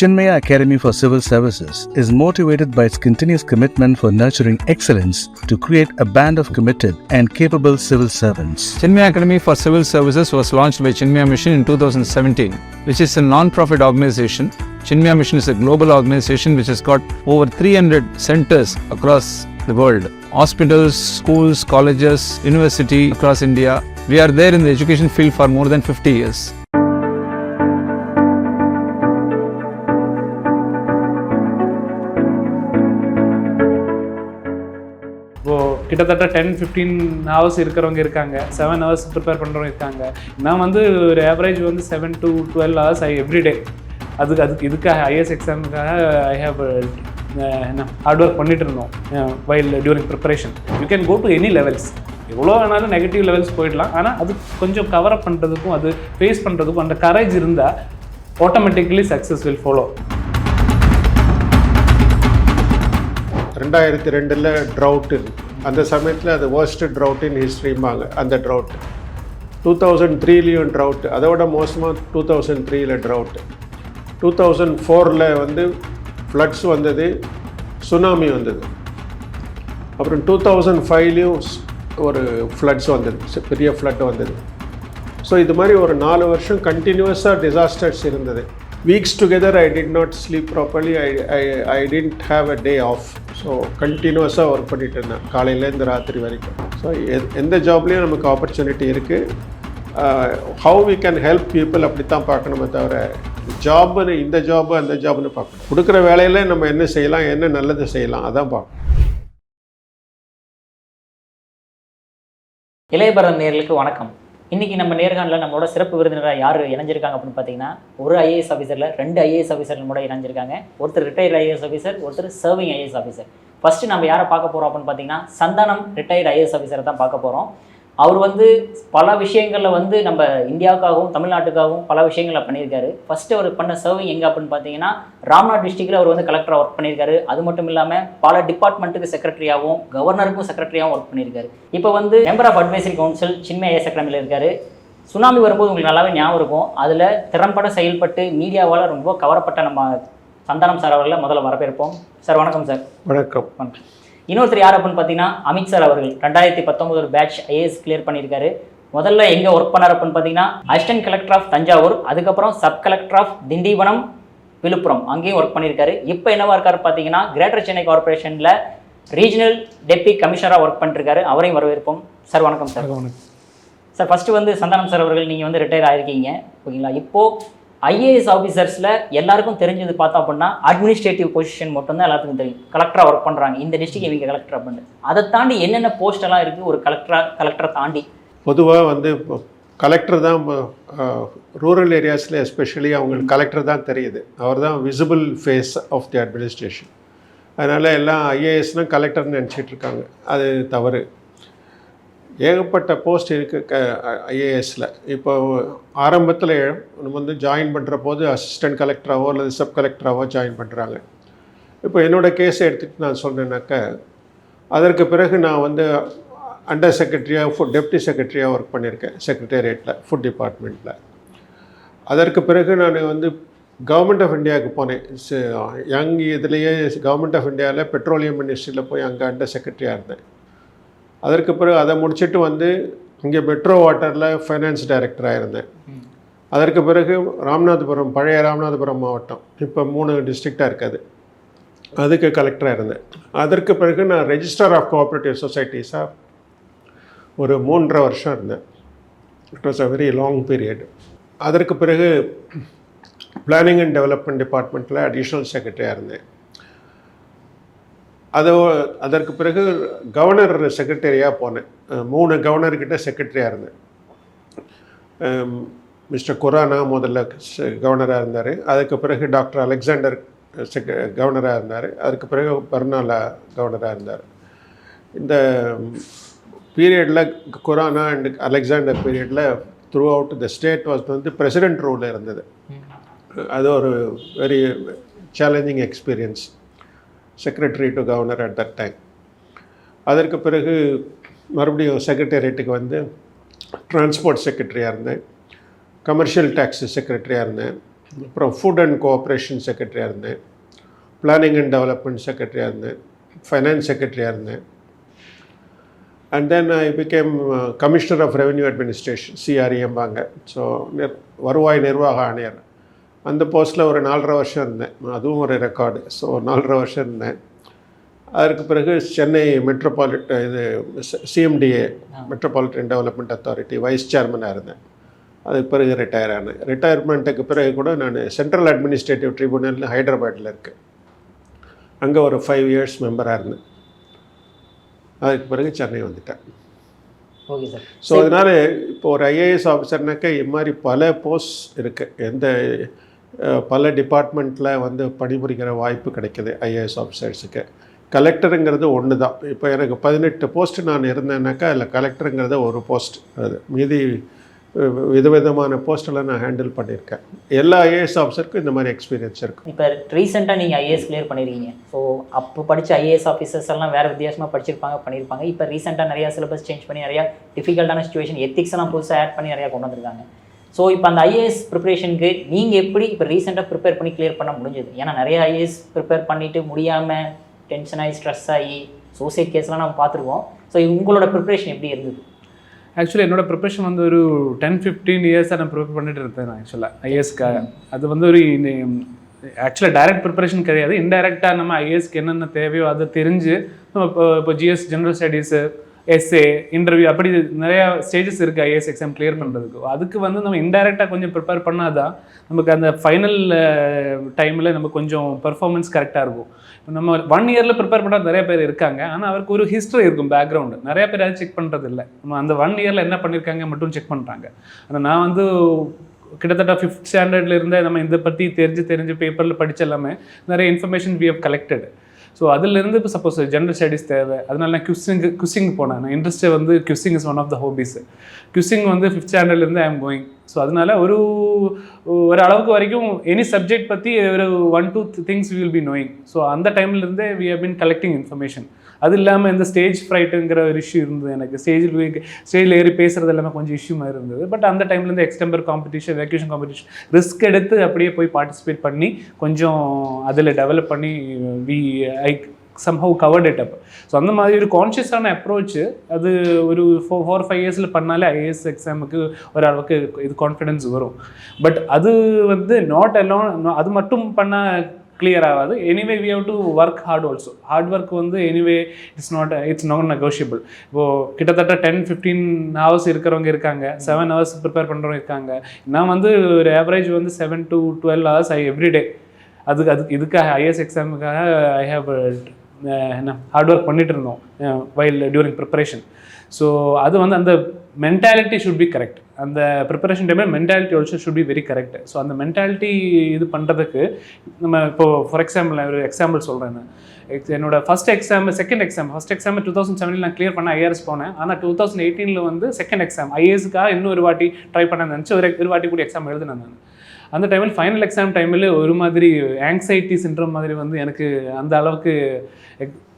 CHENNAI Academy for Civil Services is motivated by its continuous commitment for nurturing excellence to create a band of committed and capable civil servants. CHENNAI Academy for Civil Services was launched by CHENNAI Mission in 2017, which is a non-profit organization. CHENNAI Mission is a global organization which has got over 300 centers across the world. Hospitals, schools, colleges, university across India. We are there in the education field for more than 50 years. கிட்டத்தட்ட 10-15 hours இருக்கிறவங்க இருக்காங்க, 7 hours prepare பண்ணுறவங்க இருக்காங்க. நான் வந்து ஒரு average வந்து 7 to 12 hours everyday இதுக்காக ஐஏஎஸ் எக்ஸாமுக்காக ஐ ஹேவ் ஹார்ட் ஒர்க் பண்ணிட்டு இருந்தோம் while during preparation. You can go to any levels, எவ்வளோ வேணாலும் நெகட்டிவ் லெவல்ஸ் போயிடலாம். ஆனால் அது கொஞ்சம் கவர் அப் பண்ணுறதுக்கும் அது ஃபேஸ் பண்ணுறதுக்கும் அந்த கரேஜ் இருந்தால் automatically success will follow. 2002 drought, அந்த சமயத்தில் அது வேர்ஸ்ட் ட்ரவுட் இன் ஹிஸ்ட்ரிம்பாங்க. அந்த ட்ரவுட் 2003லேயும் ட்ரவுட், அதோட மோசமாக 2003 ட்ரவுட்டு. 2004 வந்து ஃப்ளட்ஸ் வந்தது, சுனாமி வந்தது. அப்புறம் 2005லேயும் ஒரு ஃப்ளட்ஸ் வந்தது, பெரிய ஃப்ளட் வந்தது. ஸோ இது மாதிரி ஒரு 4 வருஷம் கண்டினியூஸாக டிசாஸ்டர்ஸ் இருந்தது. Weeks together I did not sleep properly, I didn't have a day off. So கண்டினியூஸாக ஒர்க் பண்ணிட்டு இருந்தேன் காலையிலேருந்து ராத்திரி வரைக்கும். ஸோ எந்த ஜாப்லேயும் நமக்கு ஆப்பர்ச்சுனிட்டி இருக்குது. How we can help people அப்படி தான் பார்க்கணுமே தவிர ஜாப்னு இந்த ஜாபு அந்த ஜாப்னு பார்க்கணும். கொடுக்குற வேலையில் நம்ம என்ன செய்யலாம், என்ன நல்லது செய்யலாம், அதான் பார்க்கணும். இளையபரதம் நேயர்களுக்கு வணக்கம். இன்றைக்கி நம்ம நேர்காணலில் நம்மளோட சிறப்பு விருந்தினராக யார் இணைஞ்சிருக்காங்க அப்படின்னு பார்த்தீங்கன்னா, ஒரு ஐஏஎஸ் ஆஃபீஸரில் 2 ஐஏஎஸ் ஆஃபீஸர்கள் கூட இணைஞ்சிருக்காங்க. ஒருத்தர் ரிட்டையர்ட் ஐஏஎஸ் ஆஃபீஸர், ஒருத்தர் சர்விங் ஐஏஎஸ் ஆஃபீஸர். ஃபஸ்ட்டு நம்ம யாரை பார்க்க போகிறோம் அப்படின்னு பார்த்தீங்கன்னா, சந்தானம் ரிட்டையர்ட் ஐஏஎஸ் ஆஃபீஸரை தான் பார்க்க போகிறோம். அவர் வந்து பல விஷயங்களில் வந்து நம்ம இந்தியாவுக்காகவும் தமிழ்நாட்டுக்காகவும் பல விஷயங்களை பண்ணியிருக்காரு. ஃபஸ்ட்டு அவர் பண்ண சர்விங் எங்கே அப்படின்னு பார்த்தீங்கன்னா, ராம்நாத் டிஸ்ட்ரிக்டில் அவர் வந்து கலெக்டராக ஒர்க் பண்ணியிருக்காரு. அது மட்டும் இல்லாமல் பல டிபார்ட்மெண்ட்டுக்கு செக்ரட்டரியாகவும் கவர்னருக்கும் செக்ரட்டரியாகவும் ஒர்க் பண்ணியிருக்காரு. இப்போ வந்து member of advisory council CHENNAI IAS அகாடமியில் இருக்கார். சுனாமி வரும்போது உங்களுக்கு நல்லாவே ஞாபகம் இருக்கும், அதில் திறம்பட செயல்பட்டு மீடியாவால் ரொம்ப கவரப்பட்ட நம்ம சந்தானம் சார் அவர்களை முதல்ல வரவேற்போம். சார் வணக்கம். சார் வணக்கம். வணக்கம். இன்னொருத்தர் யார் அப்படின்னு பார்த்தீங்கன்னா, அமித் சார் அவர்கள் 2019 ஒரு பேட்ச் ஐஏஎஸ் கிளியர் பண்ணியிருக்காரு. முதல்ல எங்கே ஒர்க் பண்ணார் அப்படின்னு பார்த்தீங்கன்னா, அசிஸ்டன்ட் கலெக்டர் ஆஃப் தஞ்சாவூர், அதுக்கப்புறம் sub collector of Tindivanam, Villupuram, அங்கேயும் ஒர்க் பண்ணியிருக்காரு. இப்போ என்னவா இருக்காரு பார்த்தீங்கன்னா, கிரேட்டர் சென்னை கார்பரேஷனில் ரீஜனல் டெப்டி கமிஷனராக ஒர்க் பண்ணிருக்காரு. அவரையும் வரவேற்போம். சார் வணக்கம். சார் வணக்கம். சார் ஃபஸ்ட்டு வந்து சந்தானம் சார் அவர்கள் நீங்கள் வந்து ரிட்டையர் ஆகிருக்கீங்க, ஓகேங்களா? இப்போது ஐஏஎஸ் ஆஃபீஸர்ஸில் எல்லாருக்கும் தெரிஞ்சது பார்த்தோம் அப்படின்னா அட்மினிஸ்ட்ரேட்டிவ் பொசிஷன் மட்டும்தான் எல்லாத்துக்கும் தெரியும். கலெக்டராக ஒர்க் பண்ணுறாங்க, இந்த டிஸ்ட்ரிக்ட் இவங்க கலெக்டர் அப்படின்னு. அதை தாண்டி என்னென்ன போஸ்டெல்லாம் இருக்குது ஒரு கலெக்டரை தாண்டி? பொதுவாக வந்து கலெக்டர் தான் ரூரல் ஏரியாஸில் எஸ்பெஷலி அவங்களுக்கு கலெக்டர் தான் தெரியுது. அவர் தான் visible face of the administration. அதனால் எல்லாம் ஐஏஎஸ்னால் கலெக்டர்னு நினச்சிட்டு இருக்காங்க. அது தவறு. ஏகப்பட்ட போஸ்ட் இருக்குது ஐஏஎஸில். இப்போ ஆரம்பத்தில் நம்ம வந்து ஜாயின் பண்ணுற போது அசிஸ்டன்ட் கலெக்டராகவோ அல்லது சப் கலெக்டராகவோ ஜாயின் பண்ணுறாங்க. இப்போ என்னோடய கேஸை எடுத்துகிட்டு நான் சொன்னேன்னாக்கா, அதற்கு பிறகு நான் வந்து அண்டர் செக்ரட்டரியாக டெப்டி செக்ரட்டரியாக ஒர்க் பண்ணியிருக்கேன் செக்ரட்டேரியட்டில், ஃபுட் டிபார்ட்மெண்ட்டில். அதற்கு பிறகு நான் வந்து கவர்மெண்ட் ஆஃப் இந்தியாவுக்கு போனேன். யங் இதுலேயே கவர்மெண்ட் ஆஃப் இந்தியாவில் பெட்ரோலியம் மினிஸ்ட்ரியில் போய் அங்கே அண்டர் செக்ரட்டரியாக இருந்தேன். அதற்கு பிறகு அதை முடிச்சுட்டு வந்து இங்கே மெட்ரோ வாட்டரில் ஃபைனான்ஸ் டைரக்டராக இருந்தேன். அதற்கு பிறகு ராமநாதபுரம், பழைய ராமநாதபுரம் மாவட்டம், இப்போ 3 டிஸ்ட்ரிக்டாக இருக்காது, அதுக்கு கலெக்டராக இருந்தேன். அதற்கு பிறகு நான் ரெஜிஸ்ட்ரார் ஆஃப் கோஆப்ரேட்டிவ் சொசைட்டிஸாக ஒரு 3.5 வருஷம் இருந்தேன். It was a very long period. அதற்கு பிறகு பிளானிங் அண்ட் டெவலப்மெண்ட் டிபார்ட்மெண்ட்டில் அடிஷ்னல் செக்ரட்டரியாக இருந்தேன். அதற்கு பிறகு கவர்னர் செக்ரட்டரியாக போனேன். 3 கவர்னர்கிட்ட செக்ரட்டரியாக இருந்தேன். மிஸ்டர் குரானா முதல்ல கவர்னராக இருந்தார். அதுக்கு பிறகு டாக்டர் அலெக்சாண்டர் கவர்னராக இருந்தார். அதுக்கு பிறகு பர்னாலா கவர்னராக இருந்தார். இந்த பீரியடில் குரானா அண்ட் அலெக்சாண்டர் பீரியடில் through out the state was வந்து பிரசிடென்ட் ரூலில் இருந்தது. அது ஒரு very challenging experience, secretary to governor at that time. அதற்கு பிறகு மறுபடியும் செக்ரட்டேரியட்டுக்கு வந்து டிரான்ஸ்போர்ட் செக்ரட்டரியாக இருந்தேன், கமர்ஷியல் டேக்ஸ் செக்ரட்டரியாக இருந்தேன். அப்புறம் ஃபுட் அண்ட் கோஆப்ரேஷன் செக்ரட்டரியாக இருந்தேன், பிளானிங் அண்ட் டெவலப்மெண்ட் செக்ரட்டரியாக இருந்தேன், ஃபைனான்ஸ் செக்ரட்டரியாக இருந்தேன். And then I became commissioner of revenue administration, சிஆர்இஎம்பாங்க. ஸோ வருவாய் நிர்வாக ஆணையர். அந்த போஸ்ட்டில் ஒரு 4.5 வருஷம் இருந்தேன். அதுவும் ஒரு ரெக்கார்டு. ஸோ 4.5 வருஷம் இருந்தேன். அதற்கு பிறகு சென்னை இது CMDA, metropolitan development authority vice சேர்மனாக இருந்தேன். அதுக்கு பிறகு ரிட்டையர் ஆனேன். ரிட்டையர்மெண்ட்டுக்கு பிறகு கூட நான் சென்ட்ரல் அட்மினிஸ்ட்ரேட்டிவ் ட்ரிபியூனல் ஹைதராபாத்தில் இருக்கேன். அங்கே ஒரு 5 இயர்ஸ் மெம்பராக இருந்தேன். அதுக்கு பிறகு சென்னை வந்துட்டேன். Okay sir. ஸோ அதனால் இப்போ ஒரு ஐஏஎஸ் ஆஃபீஸர்னாக்கா இது மாதிரி பல போஸ்ட் இருக்குது. பல டிபார்ட்மெண்ட்டில் வந்து பணிபுரிகிற வாய்ப்பு கிடைக்கிது ஐஏஎஸ் ஆஃபீஸர்ஸுக்கு. கலெக்டருங்கிறது ஒன்று தான். இப்போ எனக்கு 18 போஸ்ட்டு நான் இருந்தேன்னாக்கா அதில் கலெக்டருங்கிறது ஒரு போஸ்ட். அது மீதி விதவிதமான போஸ்ட்டெல்லாம் நான் ஹேண்டில் பண்ணியிருக்கேன். எல்லா ஐஏஎஸ் ஆஃபீஸருக்கும் இந்த மாதிரி எக்ஸ்பீரியன்ஸ் இருக்குது. இப்போ ரீசெண்டாக நீங்கள் ஐஏஎஸ் கிளியர் பண்ணியிருக்கீங்க. ஸோ அப்போ படித்த ஐஏஎஸ் ஆஃபீஸர்ஸ் எல்லாம் வேறு வித்தியாசமாக பண்ணியிருப்பாங்க. இப்போ ரீசெண்டாக நிறையா சிலபஸ் சேஞ்ச் பண்ணி நிறையா டிஃபிகல்ட்டான சிச்சுவேஷன், எத்திக்ஸ் எல்லாம் புதுசாக ஆட் பண்ணி நிறையா கொண்டு வந்திருக்காங்க. ஸோ இப்போ அந்த ஐஏஎஸ் ப்ரிப்பரேஷனுக்கு நீங்கள் எப்படி இப்போ ரீசெண்டாக ப்ரிப்பேர் பண்ணி கிளியர் பண்ண முடிஞ்சது? ஏன்னா நிறைய ஐஏஎஸ் ப்ரிப்பேர் பண்ணிவிட்டு முடியாமல் டென்ஷன் ஆகி ஸ்ட்ரெஸ் ஆகி சூசைட் கேஸ்லாம் நம்ம பார்த்துருக்கோம். ஸோ உங்களோட ப்ரிப்பரேஷன் எப்படி இருந்தது? ஆக்சுவலி என்னோட ப்ரிப்பரேஷன் வந்து ஒரு 10-15 இயர்ஸாக நான் ப்ரிப்பேர் பண்ணிட்டு இருந்தேன் ஆக்சுவலாக ஐஏஎஸ்க்காக. அது வந்து ஒரு ஆக்சுவலாக டைரக்ட் ப்ரிப்பரேஷன் கிடையாது. இன்டைரக்டாக நம்ம ஐஏஎஸ்க்கு என்னென்ன தேவையோ அதை தெரிஞ்சு நம்ம இப்போ GS general studies, SA, interview, அப்படி நிறையா ஸ்டேஜஸ் இருக்குது ஐஏஎஸ் எக்ஸாம் கிளியர் பண்ணுறதுக்கு. அதுக்கு வந்து நம்ம இன்டைரக்டாக கொஞ்சம் ப்ரிப்பேர் பண்ணால் தான் நமக்கு அந்த ஃபைனல் டைமில் நம்ம கொஞ்சம் பெர்ஃபார்மன்ஸ் கரெக்டாக இருக்கும். நம்ம 1 இயரில் ப்ரிப்பேர் பண்ணுற நிறைய பேர் இருக்காங்க. ஆனால் அவருக்கு ஒரு ஹிஸ்ட்ரி இருக்கும், பேக்ரவுண்டு. நிறைய பேர் அதை செக் பண்ணுறது இல்லை. நம்ம அந்த 1 இயரில் என்ன பண்ணியிருக்காங்க மட்டும் செக் பண்ணுறாங்க. ஆனால் நான் வந்து கிட்டத்தட்ட 5th ஸ்டாண்டர்டில் இருந்தே நம்ம இதை பற்றி தெரிஞ்சு பேப்பரில் படித்த எல்லாமே நிறைய information we have collected. So அதிலிருந்து இப்போ சப்போஸ் ஜென்ரல் ஸ்டடீஸ் தேவை, அதனால நான் குவிசிங் போனேன். நான் இன்ட்ரெஸ்ட்டு வந்து quizzing is one of the hobbies. Quizzing வந்து 5th ஸ்டாண்டர்ட்லேருந்து ஐ எம் கோயிங். ஸோ அதனால ஒரு அளவுக்கு வரைக்கும் எனி சப்ஜெக்ட் பற்றி ஒரு 1-2 things we will be knowing. So அந்த டைம்லேருந்தே we have been collecting information. அது இல்லாமல் இந்த ஸ்டேஜ் ஃப்ரைட்டுங்கிற ஒரு இஷ்யூ இருந்தது எனக்கு. ஸ்டேஜில் ஏறி பேசுகிறது எல்லாமே கொஞ்சம் இஷ்யூ மாதிரி இருந்தது. பட் அந்த டைம்லேருந்து எக்ஸ்டெம்பர் காம்படிஷன், வெக்கேஷன் காம்படிஷன் ரிஸ்க் எடுத்து அப்படியே போய் பார்ட்டிசிபேட் பண்ணி கொஞ்சம் அதில் டெவலப் பண்ணி ஐ somehow covered it up. So அந்த மாதிரி ஒரு கான்ஷியஸான அப்ரோச்சு அது ஒரு 4-5 இயர்ஸில் பண்ணாலே ஐஏஎஸ் எக்ஸாமுக்கு ஓரளவுக்கு இது கான்ஃபிடென்ஸ் வரும். பட் அது வந்து நாட் அலோன், அது மட்டும் பண்ணால் கிளியர் ஆகாது. Anyway we have to work hard also. Hard work வந்து எனிவே இட்ஸ் நாட் நெகோஷியபிள். இப்போது கிட்டத்தட்ட 10-15 ஹவர்ஸ் இருக்கிறவங்க இருக்காங்க, 7 ஹவர்ஸ் ப்ரிப்பேர் பண்ணுறவங்க இருக்காங்க. நான் வந்து ஒரு ஆவரேஜ் வந்து 7 to 12 ஹவர்ஸ் எவ்ரிடே. இதுக்காக ஐஏஎஸ் எக்ஸாமுக்காக ஐ ஹேவ் ஹார்ட் ஒர்க் பண்ணிட்டு இருந்தோம் வைல் டியூரிங் ப்ரிப்பரேஷன். ஸோ அது வந்து அந்த மென்டாலிட்டி ஷுட் பி கரெக்ட். அந்த ப்ரிப்பரேஷன் டைமில் mentality also should be very correct. So அந்த மென்டாலிட்டி இது பண்ணுறதுக்கு நம்ம இப்போது ஃபார் எக்ஸாம்பிள் ஒரு எக்ஸாம்பிள் சொல்கிறேன். என்னோட ஃபஸ்ட் எக்ஸாம் 2007 நான் கிளியர் பண்ண ஐஆர்எஸ் போனேன். ஆனால் 2018 வந்து செகண்ட் எக்ஸாம் ஐஏஎஸ்க்காக இன்னும் ஒரு வாட்டி ட்ரை பண்ண நினச்சி ஒரு வாட்டி கூட எக்ஸாம் எழுதினேன் நான். அந்த டைமில் ஃபைனல் எக்ஸாம் டைமில் ஒரு மாதிரி ஆங்ஸைட்டி சிண்ட்ரோம் மாதிரி வந்து எனக்கு அந்த அளவுக்கு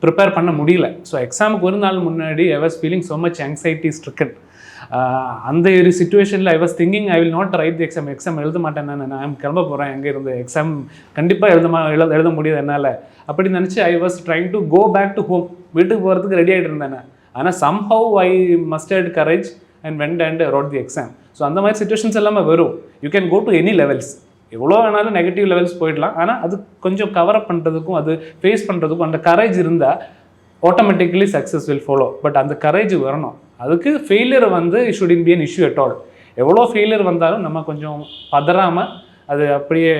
ப்ரிப்பேர் பண்ண முடியல. ஸோ எக்ஸாமுக்கு ஒரு நாள் முன்னாடி I was feeling so much anxiety stricken. அந்த ஒரு சிச்சுவேஷனில் I was thinking I will not write the exam எழுத மாட்டேன். நான் கிளம்ப போகிறேன், எங்கே இருந்து எக்ஸாம் கண்டிப்பாக எழுத முடியாது என்னால் அப்படி நினச்சி I was trying to go back to home. வீட்டுக்கு போகிறதுக்கு ரெடி ஆகிட்டு இருந்தேன். ஆனால் somehow I mustered courage and went and wrote the exam. So அந்த மாதிரி சிச்சுவேஷன்ஸ் எல்லாமே வரும். You can go to any levels. எவ்வளோ வேணாலும் நெகட்டிவ் லெவல்ஸ் போயிடலாம். ஆனால் அது கொஞ்சம் கவரப் பண்ணுறதுக்கும் அது ஃபேஸ் பண்ணுறதுக்கும் அந்த கரேஜ் இருந்தால் automatically success will follow. But அந்த கரேஜ் வரணும். அதுக்கு ஃபெயிலியர் வந்து shouldn't be an issue at all. எவ்வளோ ஃபெயிலியர் வந்தாலும் நம்ம கொஞ்சம் பதறாமல் அது அப்படியே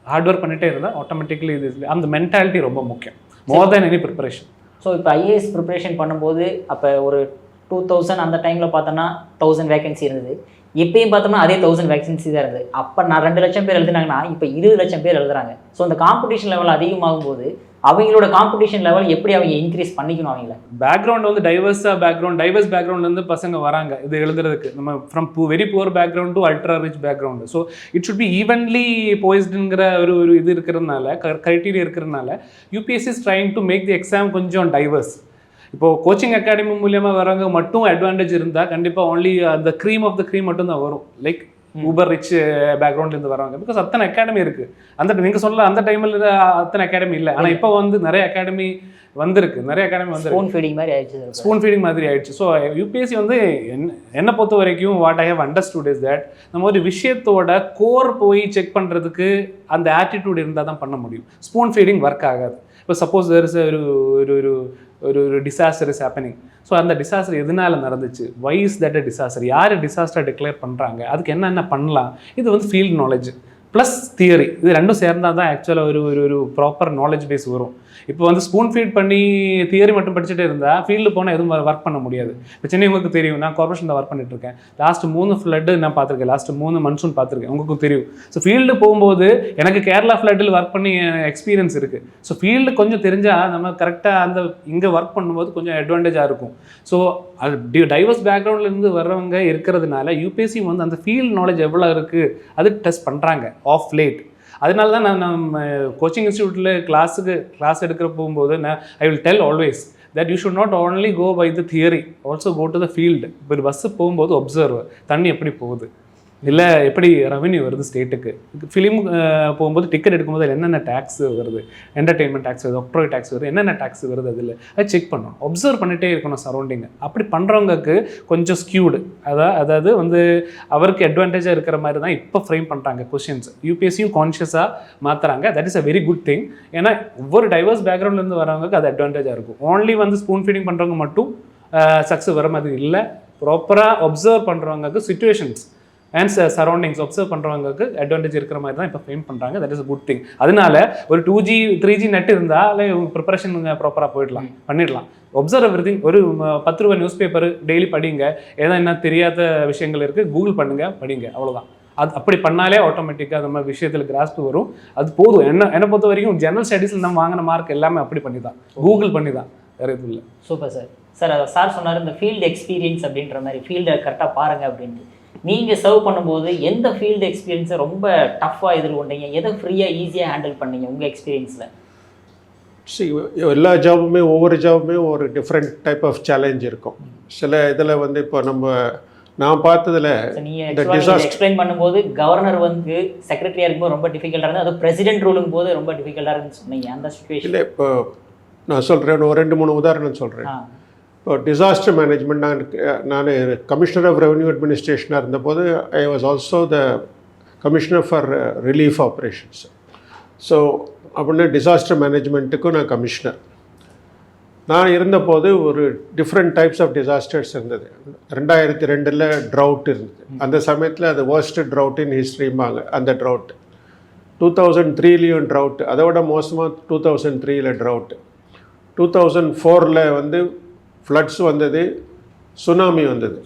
ஹார்ட் ஒர்க் பண்ணிகிட்டே இருந்தால் ஆட்டோமேட்டிக்கலி இது அந்த மென்டாலிட்டி ரொம்ப முக்கியம், மோர் தென் எனி ப்ரிப்பரேஷன். ஸோ இப்போ ஐஏஎஸ் ப்ரிப்பரேஷன் பண்ணும்போது அப்போ ஒரு 2000 அந்த டைமில் பார்த்தோன்னா 1000 வேகன்சி இருந்தது. இப்பயும் பார்த்தோம்னா அதே 1000 வேகன்சி தான் இருந்தது. அப்போ நான் 2 லட்சம் பேர் எழுதுனாங்கன்னா இப்போ 20 லட்சம் பேர் எழுதுறாங்க. ஸோ அந்த காம்படிஷன் லெவல் அதிகமாகும் போது அவங்களோட காம்படிஷன் லெவல் எப்படி அவங்க இன்க்ரீஸ் பண்ணிக்கணும்? அவங்கள பேக்ரவுண்ட் வந்து டைவர்ஸ் பேக்ரவுண்ட்லேருந்து பசங்க வராங்க இது எழுதுறதுக்கு. நம்ம from very poor background to ultra rich background. So it should be evenly போய்ஸ்டுங்கிற ஒரு இது இருக்கிறதுனால, கிரைட்டீரியா இருக்கிறதுனால UPSC is trying to make the exam கொஞ்சம் டைவர்ஸ். இப்போது கோச்சிங் அகாடமி மூலியமாக வரவங்க மட்டும் அட்வான்டேஜ் இருந்தால் கண்டிப்பாக ஒன்லி அந்த க்ரீம் ஆஃப் த க்ரீம் மட்டும் தான் வரும். லைக் ஊபர் ரிச் பேக்ரவுண்ட்லேருந்து வரவங்க. பிகாஸ் அத்தனை அகாடமி இருக்குது. நீங்கள் சொல்ல அந்த டைமில் அத்தனை அகாடமி இல்லை. ஆனால் இப்போ வந்து நிறைய அகாடமி வந்திருக்கு, நிறைய அகாடமி வந்து ஸ்பூன் ஃபீடிங் மாதிரி ஆயிடுச்சு. ஸ்பூன் ஃபீடிங் மாதிரி ஆயிடுச்சு. ஸோ யூபிஎஸ்சி வந்து என்னை பொறுத்த வரைக்கும் what I have understood is that நம்ம ஒரு விஷயத்தோட கோர் போய் செக் பண்ணுறதுக்கு அந்த ஆட்டிடியூட் இருந்தால் தான் பண்ண முடியும். ஸ்பூன் ஃபீடிங் ஒர்க் ஆகாது. இப்போ சப்போஸ் தேர் இஸ் ஒரு டிசாஸ்டர் இஸ் ஹேப்பனிங். ஸோ அந்த டிசாஸ்டர் எதனால நடந்துச்சு, why is that a disaster, யார் டிசாஸ்டர் டிக்ளேர் பண்ணுறாங்க, அதுக்கு என்னென்ன பண்ணலாம், இது வந்து ஃபீல்ட் நாலேஜ் ப்ளஸ் தியரி, இது ரெண்டும் சேர்ந்தால் தான் ஆக்சுவலாக ஒரு ப்ராப்பர் நாலேஜ் பேஸ் வரும். இப்போ வந்து ஸ்பூன் ஃபீட் பண்ணி தியரி மட்டும் படிச்சுட்டே இருந்தால் ஃபீல்டு போனால் எதுவும் ஒர்க் பண்ண முடியாது. இப்போ சென்னை உங்களுக்கு தெரியும், நான் கார்பரேஷனில் ஒர்க் பண்ணிட்டு இருக்கேன். லாஸ்ட் 3 ஃப்ளட்டு நான் பார்த்துருக்கேன், லாஸ்ட் 3 மன்சூன் பார்த்துருக்கேன், உங்களுக்கும் தெரியும். ஸோ ஃபீல்டு போகும்போது எனக்கு கேரளா ஃப்ளட்டில் ஒர்க் பண்ணி எக்ஸ்பீரியன்ஸ் இருக்குது. ஸோ ஃபீல்டு கொஞ்சம் தெரிஞ்சால் நம்ம கரெக்டாக அந்த இங்கே ஒர்க் பண்ணும்போது கொஞ்சம் அட்வான்டேஜாக இருக்கும். ஸோ அது டைவர்ஸ் பேக்ரவுண்ட்லேருந்து வர்றவங்க இருக்கிறதுனால யூபிஎஸ்சி வந்து அந்த ஃபீல்ட் நாலேஜ் எவ்வளோ இருக்குது அது டெஸ்ட் பண்ணுறாங்க ஆஃப் லேட். அதனால தான் நான் நம்ம கோச்சிங் இன்ஸ்டியூட்டில் கிளாஸ் எடுக்கிற போகும்போது I will tell always that you should not only go by the theory, also go to the field. இப்போ பஸ்ஸு போகும்போது ஒப்சர்வ், தண்ணி எப்படி போகுது, இல்லை எப்படி ரெவன்யூ வருது ஸ்டேட்டுக்கு, ஃபிலிம் போகும்போது டிக்கெட் எடுக்கும்போது என்னென்ன டேக்ஸ் வருது, என்டர்டெயின்மெண்ட் டேக்ஸ் வருது, ஒப்ட்ரோய் டேக்ஸ் வருது, என்னென்ன டேக்ஸ் வருது, அதில் அது செக் பண்ணணும், ஒப்சர்வ் பண்ணிகிட்டே இருக்கணும் சரௌண்டிங்கை. அப்படி பண்ணுறவங்களுக்கு கொஞ்சம் ஸ்கியூடு, அதாவது வந்து அவருக்கு அட்வான்டேஜாக இருக்கிற மாதிரி தான் இப்போ ஃப்ரேம் பண்ணுறாங்க கொஷின்ஸ். யூபிஎஸ்சியும் கான்ஷியஸாக மாற்றுறாங்க. That is a very good thing. ஏன்னா ஒவ்வொரு டைவர்ஸ் பேக்ரவுண்ட்லேருந்து வரவங்களுக்கு அது அட்வான்டேஜாக இருக்கும். ஓன்லி வந்து ஸ்பூன் ஃபீடிங் பண்ணுறவங்க மட்டும் சக்ஸஸ் வர மாதிரி இல்லை. ப்ராப்பராக ஒப்சர்வ் பண்ணுறவங்களுக்கு சுச்சுவேஷன்ஸ் அண்ட் சரௌண்டிங்ஸ் ஒப்சர்வ் பண்ணுறவங்களுக்கு அட்வான்டேஜ் இருக்கிற மாதிரி தான் இப்போ ஃப்ரேம் பண்ணுறாங்க. That is a good thing. அதனால ஒரு 2G 3G நெட் இருந்தால் ப்ரிப்பரேஷன் ப்ராப்பராக பண்ணிடலாம். Observe every thing. ஒரு 10 ரூபா நியூஸ் பேப்பர் டெய்லி படிங்க. ஏதோ என்ன தெரியாத விஷயங்கள் இருக்குது, கூகுள் படிங்க, அவ்வளோதான். அது அப்படி பண்ணாலே ஆட்டோமேட்டிக்காக நம்ம விஷயத்தில் கிராஸ்ப் வரும். அது போதும். என்னை பொறுத்த வரைக்கும் ஜெனரல் ஸ்டடீஸில் நம்ம வாங்கின மார்க் எல்லாமே அப்படி பண்ணி தான், கூகுள் பண்ணி தான், வேறு எதுவும் இல்லை. Super sir. சார் சொன்னார் இந்த ஃபீல்டு எக்ஸ்பீரியன்ஸ் அப்படின்ற மாதிரி, ஃபீல்டை கரெக்டாக பாருங்கள் அப்படின்ட்டு. நீங்கள் சர்வ் பண்ணும்போது எந்த ஃபீல்டு எக்ஸ்பீரியன்ஸை ரொம்ப டஃப்பாக எதிர்கொண்டீங்க, எதை ஃப்ரீயாக ஈஸியாக ஹேண்டில் பண்ணீங்க உங்கள் எக்ஸ்பீரியன்ஸில்? எல்லா ஜாபுமே ஒவ்வொரு ஜாபுமே ஒரு டிஃப்ரெண்ட் டைப் ஆஃப் சேலஞ்ச் இருக்கும். சில இதில் வந்து இப்போ நான் பார்த்ததில் நீங்கள் எக்ஸ்பிளைன் பண்ணும்போது கவர்னர் வந்து செக்ரட்டரியாக இருக்கும்போது ரொம்ப டிஃபிகல்ட்டாக இருந்தது, அது பிரசிடென்ட் ரூலுங்கும் போது ரொம்ப டிஃபிகல்ட்டாக இருந்துன்னு சொன்னீங்க. அந்த சுச்சுவேஷன் இல்லை. இப்போ நான் சொல்கிறேன், ஒரு 2-3 உதாரணம் சொல்கிறேன். இப்போ டிசாஸ்டர் மேனேஜ்மெண்ட் நான் கமிஷனர் ஆஃப் ரெவன்யூ அட்மினிஸ்ட்ரேஷனாக இருந்தபோது I was also the commissioner for relief operations. So அப்படின்னா டிசாஸ்டர் மேனேஜ்மெண்ட்டுக்கும் நான் கமிஷனர். நான் இருந்தபோது ஒரு டிஃப்ரெண்ட் டைப்ஸ் ஆஃப் டிசாஸ்டர்ஸ் இருந்தது. 2002 ட்ரவுட் இருந்தது. அந்த சமயத்தில் அது வேர்ஸ்ட் ட்ரவுட் இன் ஹிஸ்ட்ரிம்பாங்க அந்த ட்ரவுட். 2003 ட்ரவுட், அதை விட மோசமாக 2003 ட்ரவுட். 2004 வந்து ஃப்ளட்ஸ் வந்தது, சுனாமி வந்தது.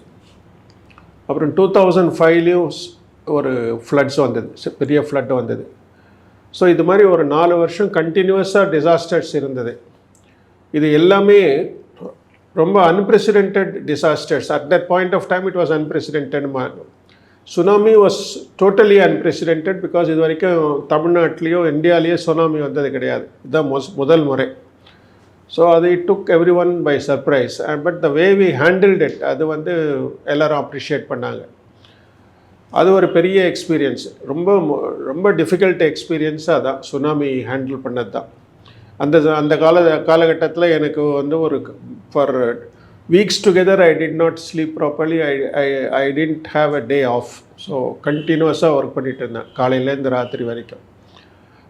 அப்புறம் 2005 ஒரு ஃப்ளட்ஸ் வந்தது, பெரிய ஃப்ளட் வந்தது. ஸோ இது மாதிரி ஒரு 4 வருஷம் கண்டினியூஸாக டிசாஸ்டர்ஸ் இருந்தது. இது எல்லாமே ரொம்ப unprecedented disasters. At that point of time it was unprecedented. Tsunami was totally unprecedented because இது வரைக்கும் தமிழ்நாட்டிலேயோ இந்தியாவிலேயோ சுனாமி வந்தது கிடையாது. இதுதான் முதல் முறை. ஸோ அது it took everyone by surprise. But the way we handled it, அது வந்து எல்லோரும் அப்ரிஷியேட் பண்ணாங்க. அது ஒரு பெரிய எக்ஸ்பீரியன்ஸ். ரொம்ப டிஃபிகல்ட் எக்ஸ்பீரியன்ஸு அதான் சுனாமி ஹேண்டில் பண்ணது தான். அந்த காலகட்டத்தில் எனக்கு வந்து ஒரு four weeks together I did not sleep properly. I didn't have a day off. So கண்டினியூஸாக ஒர்க் பண்ணிகிட்டு இருந்தேன் காலையிலேருந்து ராத்திரி வரைக்கும்.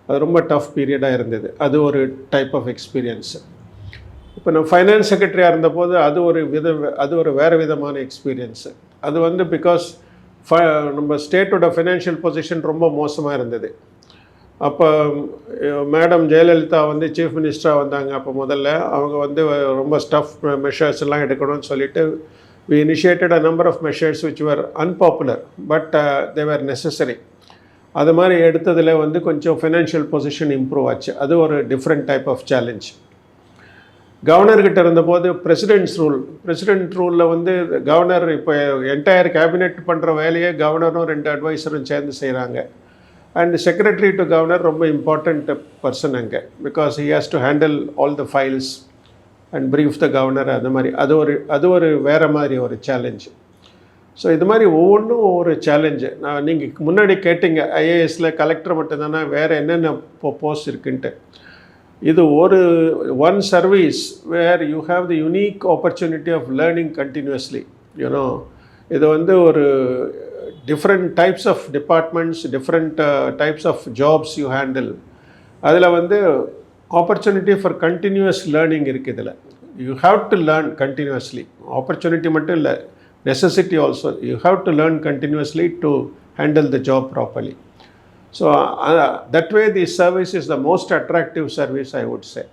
அது ரொம்ப டஃப் பீரியடாக இருந்தது. அது ஒரு டைப் ஆஃப் எக்ஸ்பீரியன்ஸு. இப்போ நான் ஃபைனான்ஸ் செக்ரட்டரியாக இருந்தபோது அது ஒரு வேறு விதமான எக்ஸ்பீரியன்ஸு. அது வந்து பிகாஸ் நம்ம ஸ்டேட்டோட ஃபினான்ஷியல் பொசிஷன் ரொம்ப மோசமாக இருந்தது. அப்போ மேடம் ஜெயலலிதா வந்து சீஃப் மினிஸ்டராக வந்தாங்க. அப்போ முதல்ல அவங்க வந்து ரொம்ப ஸ்டஃப் மெஷர்ஸ் எல்லாம் எடுக்கணும்னு சொல்லிட்டு we initiated a number of measures which were unpopular but they were necessary. அது மாதிரி எடுத்ததில் வந்து கொஞ்சம் ஃபினான்ஷியல் பொசிஷன் இம்ப்ரூவ் ஆச்சு. அது ஒரு டிஃப்ரெண்ட் டைப் ஆஃப் சேலஞ்ச். கவர்னர்கிட்ட இருந்தபோது பிரசிடென்ட் ரூலில் வந்து கவர்னர் இப்போ என்டையர் கேபினெட் பண்ணுற வேலையை கவர்னரும் 2 அட்வைசரும் சேர்ந்து செய்கிறாங்க. அண்ட் செக்ரட்டரி டு கவர்னர் ரொம்ப இம்பார்ட்டண்ட் பர்சன் அங்கே, because he has to handle all the files and brief the governor. அந்த மாதிரி அது ஒரு வேறு மாதிரி ஒரு சேலஞ்சு. ஸோ இது மாதிரி ஒவ்வொன்றும் ஒவ்வொரு சேலஞ்சு. நீங்கள் முன்னாடி கேட்டிங்க ஐஏஎஸில் கலெக்டர் மட்டும்தானே, வேறு என்னென்ன போஸ்ட் இருக்குன்ட்டு. இது one service where you have the unique opportunity of learning continuously. You know இது வந்து ஒரு different types of departments, different types of jobs you handle. அதில் வந்து ஆப்பர்ச்சுனிட்டி ஃபார் கண்டினியூஸ் லேர்னிங் இருக்குது. இதில் you have to learn continuously. Opportunity மட்டும் இல்லை, necessity also. You have to learn continuously to handle the job properly. So that way the service is the most attractive service, I would say.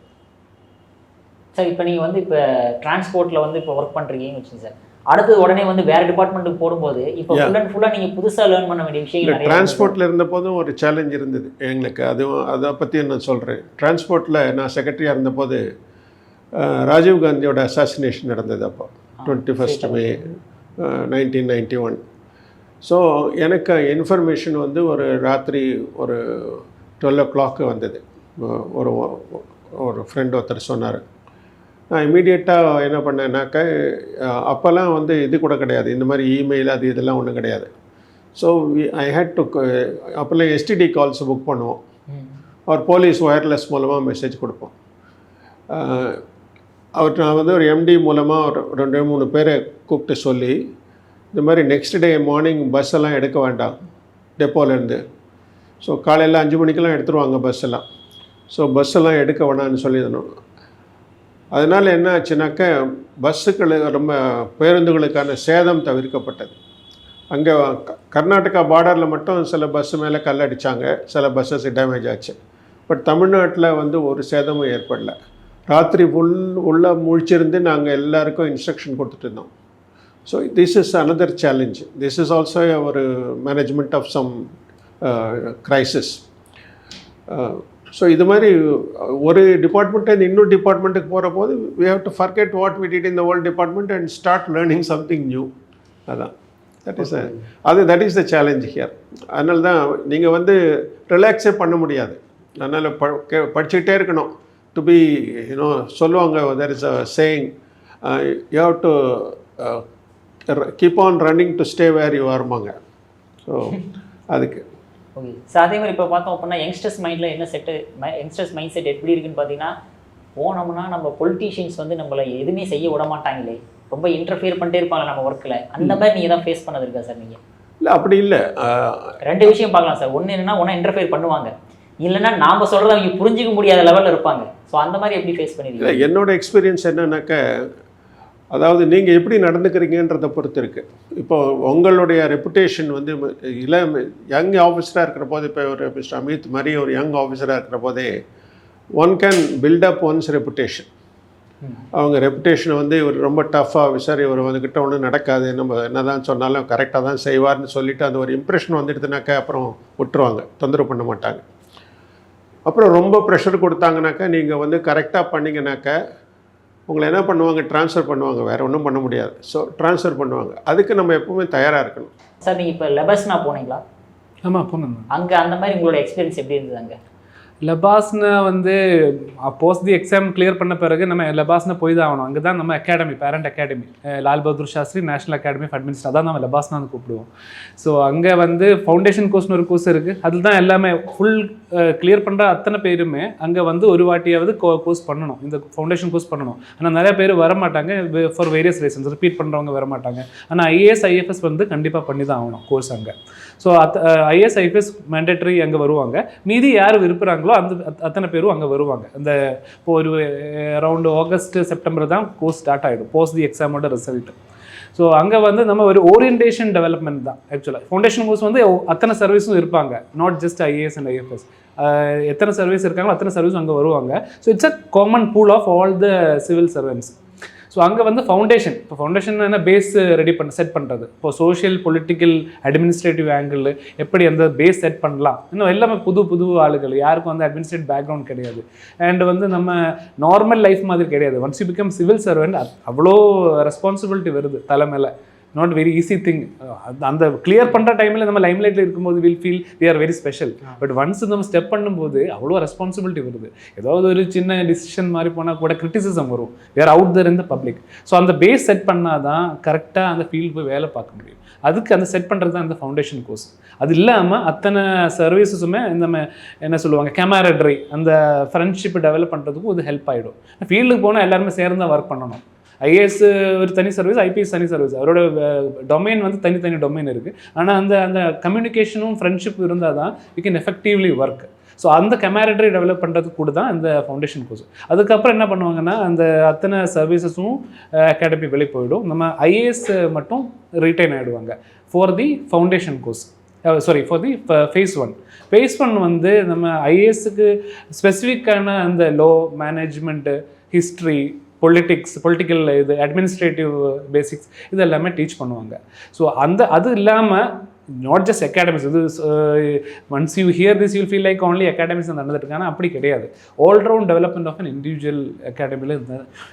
Sir இப்போ நீங்கள் வந்து இப்போ டிரான்ஸ்போர்ட்டில் வந்து இப்போ work பண்ணுறீங்கன்னு வச்சுங்க சார், அடுத்து உடனே வந்து வேறு டிபார்ட்மெண்ட்டுக்கு போடும்போது இப்போ ஃபுல் அண்ட் ஃபுல்லாக நீங்கள் புதுசாக லேர்ன் பண்ண வேண்டிய விஷயங்கள் டிரான்ஸ்போர்ட்டில் இருந்த போதும் ஒரு சேலஞ்ச் இருந்தது எங்களுக்கு. அதை பற்றி நான் சொல்கிறேன். டிரான்ஸ்போர்ட்டில் நான் செக்ரட்டரியாக இருந்தபோது ராஜீவ் காந்தியோட அசாசினேஷன் நடந்தது. அப்போ 21 May 1991. ஸோ எனக்கு இன்ஃபர்மேஷன் வந்து ஒரு ராத்திரி ஒரு 12 o'clock வந்தது. ஒரு ஃப்ரெண்ட் ஒருத்தர் சொன்னார். நான் இமீடியட்டாக என்ன பண்ணேன்னாக்க, அப்போல்லாம் வந்து இது கூட கிடையாது, இந்த மாதிரி இமெயில் அது இதெல்லாம் ஒன்றும் கிடையாது. ஸோ ஐ ஹேட் டு, அப்போல்லாம் எஸ்டிடி கால்ஸ் புக் பண்ணுவோம், அவர் போலீஸ் ஒயர்லெஸ் மூலமாக மெசேஜ் கொடுப்போம். நான் வந்து ஒரு எம்டி மூலமாக ஒரு 2-3 பேரை கூப்பிட்டு சொல்லி, இந்த மாதிரி நெக்ஸ்ட் டே மார்னிங் பஸ் எல்லாம் எடுக்க வேண்டாம் டெப்போலேருந்து. ஸோ காலையில் 5 மணிக்கெல்லாம் எடுத்துருவாங்க பஸ் எல்லாம். ஸோ பஸ் எல்லாம் எடுக்க வேணாம்னு சொல்லிடணும். அதனால் என்ன ஆச்சுனாக்க, ரொம்ப பேருந்துகளுக்கான சேதம் தவிர்க்கப்பட்டது. அங்கே கர்நாடகா பார்டரில் மட்டும் சில பஸ்ஸு மேலே கல் அடித்தாங்க, சில பஸ்ஸஸ் டேமேஜ் ஆச்சு. பட் தமிழ்நாட்டில் வந்து ஒரு சேதமும் ஏற்படலை. ராத்திரி உள்ளே முழிச்சிருந்து நாங்கள் எல்லாருக்கும் இன்ஸ்ட்ரக்ஷன் கொடுத்துட்டு இருந்தோம். So this is another challenge. This is also ஒரு management of some crisis. So இது மாதிரி ஒரு டிபார்ட்மெண்ட்டு இன்னொரு டிபார்ட்மெண்ட்டுக்கு போகிற போது we have to forget what we did in the old department and start learning something new. அதான் that is the challenge here. அதனால தான் நீங்கள் வந்து ரிலாக்ஸே பண்ண முடியாது. அதனால் படிச்சுக்கிட்டே இருக்கணும். To be, சொல்லுவாங்க, there is a saying, you have to keep on running to stay where you are. So அதுக்கு ஓகே சார். அதே மாதிரி இப்போ பார்த்தோம் அப்படின்னா யங்ஸ்டர்ஸ் மைண்டில் என்ன யங்ஸ்டர்ஸ் மைண்ட் செட் எப்படி இருக்குன்னு பார்த்தீங்கன்னா, போனோம்னா நம்ம பொலிட்டீஷியன்ஸ் வந்து நம்மளை எதுவுமே செய்ய விட மாட்டாங்களே, ரொம்ப இன்டர்ஃபியர் பண்ணிட்டே இருப்பாங்க நம்ம ஒர்க்கில். அந்த மாதிரி நீங்கள் தான் ஃபேஸ் பண்ணது இருக்கா சார்? நீங்கள் இல்லை, அப்படி இல்லை. 2 விஷயம் பார்க்கலாம் சார். ஒன்று என்னென்னா, ஒன்றா இன்டர்ஃபியர் பண்ணுவாங்க, இல்லைன்னா நாம் சொல்கிறத அவங்க புரிஞ்சிக்க முடியாத லெவலில் இருப்பாங்க. ஸோ அந்த மாதிரி எப்படி ஃபேஸ் பண்ணிருக்கீங்க? என்னோட எக்ஸ்பீரியன்ஸ் என்னன்னாக்க, அதாவது நீங்கள் எப்படி நடந்துக்கிறீங்கன்றதை பொறுத்து இருக்குது. இப்போ உங்களுடைய ரெப்புடேஷன் வந்து யங் ஆஃபீஸராக இருக்கிற போது, இப்போ ஒரு மிஸ்டர் அமித் மாதிரி ஒரு யங் ஆஃபீஸராக இருக்கிற போதே one can build up one's reputation. அவங்க ரெப்புடேஷனை வந்து இவர் ரொம்ப டஃப் ஆஃபீஸர், இவர் வந்துக்கிட்ட ஒன்றும் நடக்காது, நம்ம என்ன தான் சொன்னாலும் கரெக்டாக தான் செய்வார்னு சொல்லிவிட்டு அந்த ஒரு இம்ப்ரெஷன் வந்துடுதுனாக்கா அப்புறம் விட்டுருவாங்க, தொந்தரவு பண்ண மாட்டாங்க. அப்புறம் ரொம்ப ப்ரெஷர் கொடுத்தாங்கனாக்கா, நீங்கள் வந்து கரெக்டாக பண்ணிங்கனாக்கா உங்களை என்ன பண்ணுவாங்க, ட்ரான்ஸ்ஃபர் பண்ணுவாங்க, வேறு ஒன்றும் பண்ண முடியாது. ஸோ ட்ரான்ஸ்ஃபர் பண்ணுவாங்க. அதுக்கு நம்ம எப்பவுமே தயாராக இருக்கணும். சார் நீங்கள் இப்போ லெபஸ்னா போனீங்களா? ஆமாம், போனேன். அங்கே அந்த மாதிரி உங்களோட எக்ஸ்பீரியன்ஸ் எப்படி இருந்தது? அங்கே லெபாஸ்னா வந்து போஸ்ட் தி எக்ஸாம் கிளியர் பண்ண பிறகு நம்ம லெபாஸ்னா போய் தான் ஆகணும். அங்கே தான் நம்ம academy, parent academy, Lal Bahadur Shastri national academy of administration, அதான் நம்ம லெபாஸ்னான்னு கூப்பிடுவோம். ஸோ அங்கே வந்து ஃபவுண்டேஷன் கோர்ஸ்னு ஒரு கோர்ஸ் இருக்குது. அதில் தான் எல்லாமே ஃபுல் கிளியர் பண்ணுற அத்தனை பேருமே அங்கே வந்து ஒரு வாட்டியாவது கோர்ஸ் பண்ணணும், இந்த ஃபவுண்டேஷன் கோர்ஸ் பண்ணணும். ஆனால் நிறைய பேர் வரமாட்டாங்க, ஃபார் வேரியஸ் ரீசன்ஸ் ரிப்பீட் பண்ணுறவங்க வரமாட்டாங்க. ஆனால் ஐஏஎஸ் ஐஎஃப்எஸ் வந்து கண்டிப்பாக பண்ணி தான் ஆகணும் கோர்ஸ் அங்கே. ஸோ ஐஏஎஸ் ஐஎஃப்எஸ் மேண்டேட்டரி அங்கே வருவாங்க. மீதி யார் விரும்புகிறாங்களோ அத்தனை பேரும் அங்கே வருவாங்க. அந்த இப்போ ஒரு அரௌண்ட் ஆகஸ்ட் செப்டம்பர் தான் கோர்ஸ் ஸ்டார்ட் ஆகிடும், போஸ்ட் தி எக்ஸாமோட ரிசல்ட். ஸோ அங்கே வந்து நம்ம ஒரு ஓரியன்டேஷன் டெவலப்மெண்ட் தான் ஆக்சுவலாக. ஃபவுண்டேஷன் கோர்ஸ் வந்து அத்தனை சர்வீஸும் இருப்பாங்க, not just IAS and IFS. எத்தனை சர்வீஸ் இருக்காங்களோ அத்தனை சர்வீஸும் அங்கே வருவாங்க. So it's a common pool of all the civil servants. So அங்கே வந்து ஃபவுண்டேஷன், இப்போ ஃபவுண்டேஷன் என்ன பேஸ் ரெடி செட் பண்ணுறது, இப்போ சோஷியல் பொலிட்டிக்கல் அட்மினிஸ்ட்ரேட்டிவ் ஆங்கிள் எப்படி அந்த பேஸ் செட் பண்ணலாம். இன்னும் எல்லாமே புது ஆளுகள், யாருக்கும் வந்து அட்மினிஸ்ட்ரேட்டிவ் பேக்ரவுண்ட் கிடையாது. அண்ட் வந்து நம்ம நார்மல் லைஃப் மாதிரி கிடையாது. Once you become civil servant, அவ்வளோ ரெஸ்பான்சிபிலிட்டி வருது தலை மேலே. Not very easy thing. அந்த கிளியர் பண்ணுற டைமில் நம்ம லைம்லைட்டில் இருக்கும்போது will feel we are very special. But once நம்ம ஸ்டெப் பண்ணும்போது அவ்வளோ ரெஸ்பான்சிபிலிட்டி வருது. ஏதாவது ஒரு சின்ன டிசிஷன் மாதிரி போனால் கூட கிரிட்டிசிசம் வரும். We are out there in the public. So அந்த பேஸ் செட் பண்ணால் தான் கரெக்டாக அந்த ஃபீல்டு போய் வேலை பார்க்க முடியும். அதுக்கு அந்த செட் பண்ணுறது தான் அந்த ஃபவுண்டேஷன் கோர்ஸ். அது இல்லாமல் அத்தனை சர்வீசஸுமே நம்ம என்ன சொல்லுவாங்க கேமரட்ரி, அந்த ஃப்ரெண்ட்ஷிப் டெவலப் பண்ணுறதுக்கும் இது ஹெல்ப் ஆகிடும். ஃபீல்டுக்கு போனால் எல்லாருமே சேர்ந்து ஒர்க் பண்ணணும். ஐஏஎஸ் ஒரு தனி சர்வீஸ், ஐபிஎஸ் தனி சர்வீஸ். அவரோட டொமைன் வந்து தனி டொமைன் இருக்குது. ஆனால் அந்த கம்யூனிகேஷனும் ஃப்ரெண்ட்ஷிப் இருந்தால் தான் we can effectively work. So அந்த கெமாரட்ரி டெவலப் பண்ணுறதுக்கு கூட தான் இந்த ஃபவுண்டேஷன் கோர்ஸ். அதுக்கப்புறம் என்ன பண்ணுவாங்கன்னா அந்த அத்தனை சர்வீசஸும் அகாடமி வெளியே போயிடும். நம்ம ஐஏஎஸ் மட்டும் ரிட்டைன் ஆகிடுவாங்க for the foundation course. For the phase 1. phase 1 வந்து நம்ம ஐஏஎஸ்க்கு ஸ்பெசிஃபிக்கான அந்த லோ, மேனேஜ்மெண்ட்டு, ஹிஸ்ட்ரி, பொலிட்டிக்கல் இது, அட்மினிஸ்ட்ரேட்டிவ் பேசிக்ஸ் இது எல்லாமே டீச் பண்ணுவாங்க. ஸோ அது இல்லாமல் நாட் ஜஸ்ட் அகாடமிக்ஸ். இது once you hear this you'll feel like only academics நடந்துட்டு இருக்காங்க. அப்படி கிடையாது. All round development of an individual அகாடமியில்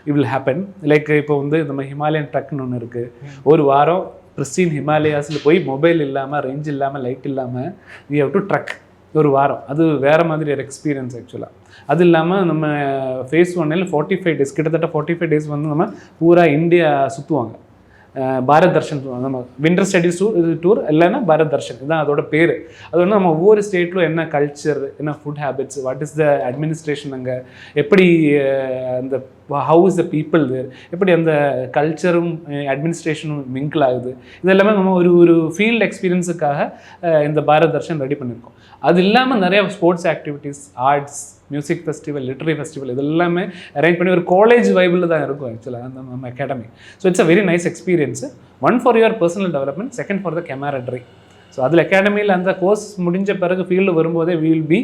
இட் வில் ஹேப்பன். லைக் இப்போ வந்து நம்ம ஹிமாலயன் ட்ரக்னு ஒன்று இருக்குது. ஒரு வாரம் பிரிஸ்டீன் ஹிமாலயாஸில் போய் மொபைல் இல்லாமல், ரேஞ்ச் இல்லாமல், லைட் இல்லாமல் வி ஹவ் டு ட்ரக் ஒரு வாரம். அது வேறு மாதிரி ஒரு எக்ஸ்பீரியன்ஸ் ஆக்சுவலாக. அது இல்லாமல் நம்ம phase 1 45 days, கிட்டத்தட்ட 45 days வந்து நம்ம பூரா இந்தியா சுற்றுவாங்க. பாரத் தர்ஷன் நம்ம வின்டர் ஸ்டடீஸ் டூர் இல்லைன்னா பாரத் தர்ஷன் இதுதான் அதோட பேர். அது வந்து நம்ம ஒவ்வொரு ஸ்டேட்லும் என்ன கல்ச்சர், என்ன food habits, what is the administration, அங்கே எப்படி அந்த ஹவு இஸ் த பீப்புள் தேர், எப்படி அந்த கல்ச்சரும் அட்மினிஸ்ட்ரேஷனும் மிங்கிள் ஆகுது, இதெல்லாமே நம்ம ஒரு ஃபீல்டு எக்ஸ்பீரியன்ஸுக்காக இந்த பாரத் தர்ஷன் ரெடி பண்ணியிருக்கோம். அது இல்லாமல் நிறைய sports activities, arts, music festival, literary festival இது எல்லாமே அரேஞ்ச் பண்ணி ஒரு காலேஜ் வைபிள் தான் இருக்கும் ஆக்சுவலாக அந்த நம்ம academy. So it's a very nice experience. One for your personal development, second for the camaraderie. So அதில் அகாடமியில் அந்த கோர்ஸ் முடிஞ்ச பிறகு ஃபீல்டு வரும்போதே வில் பி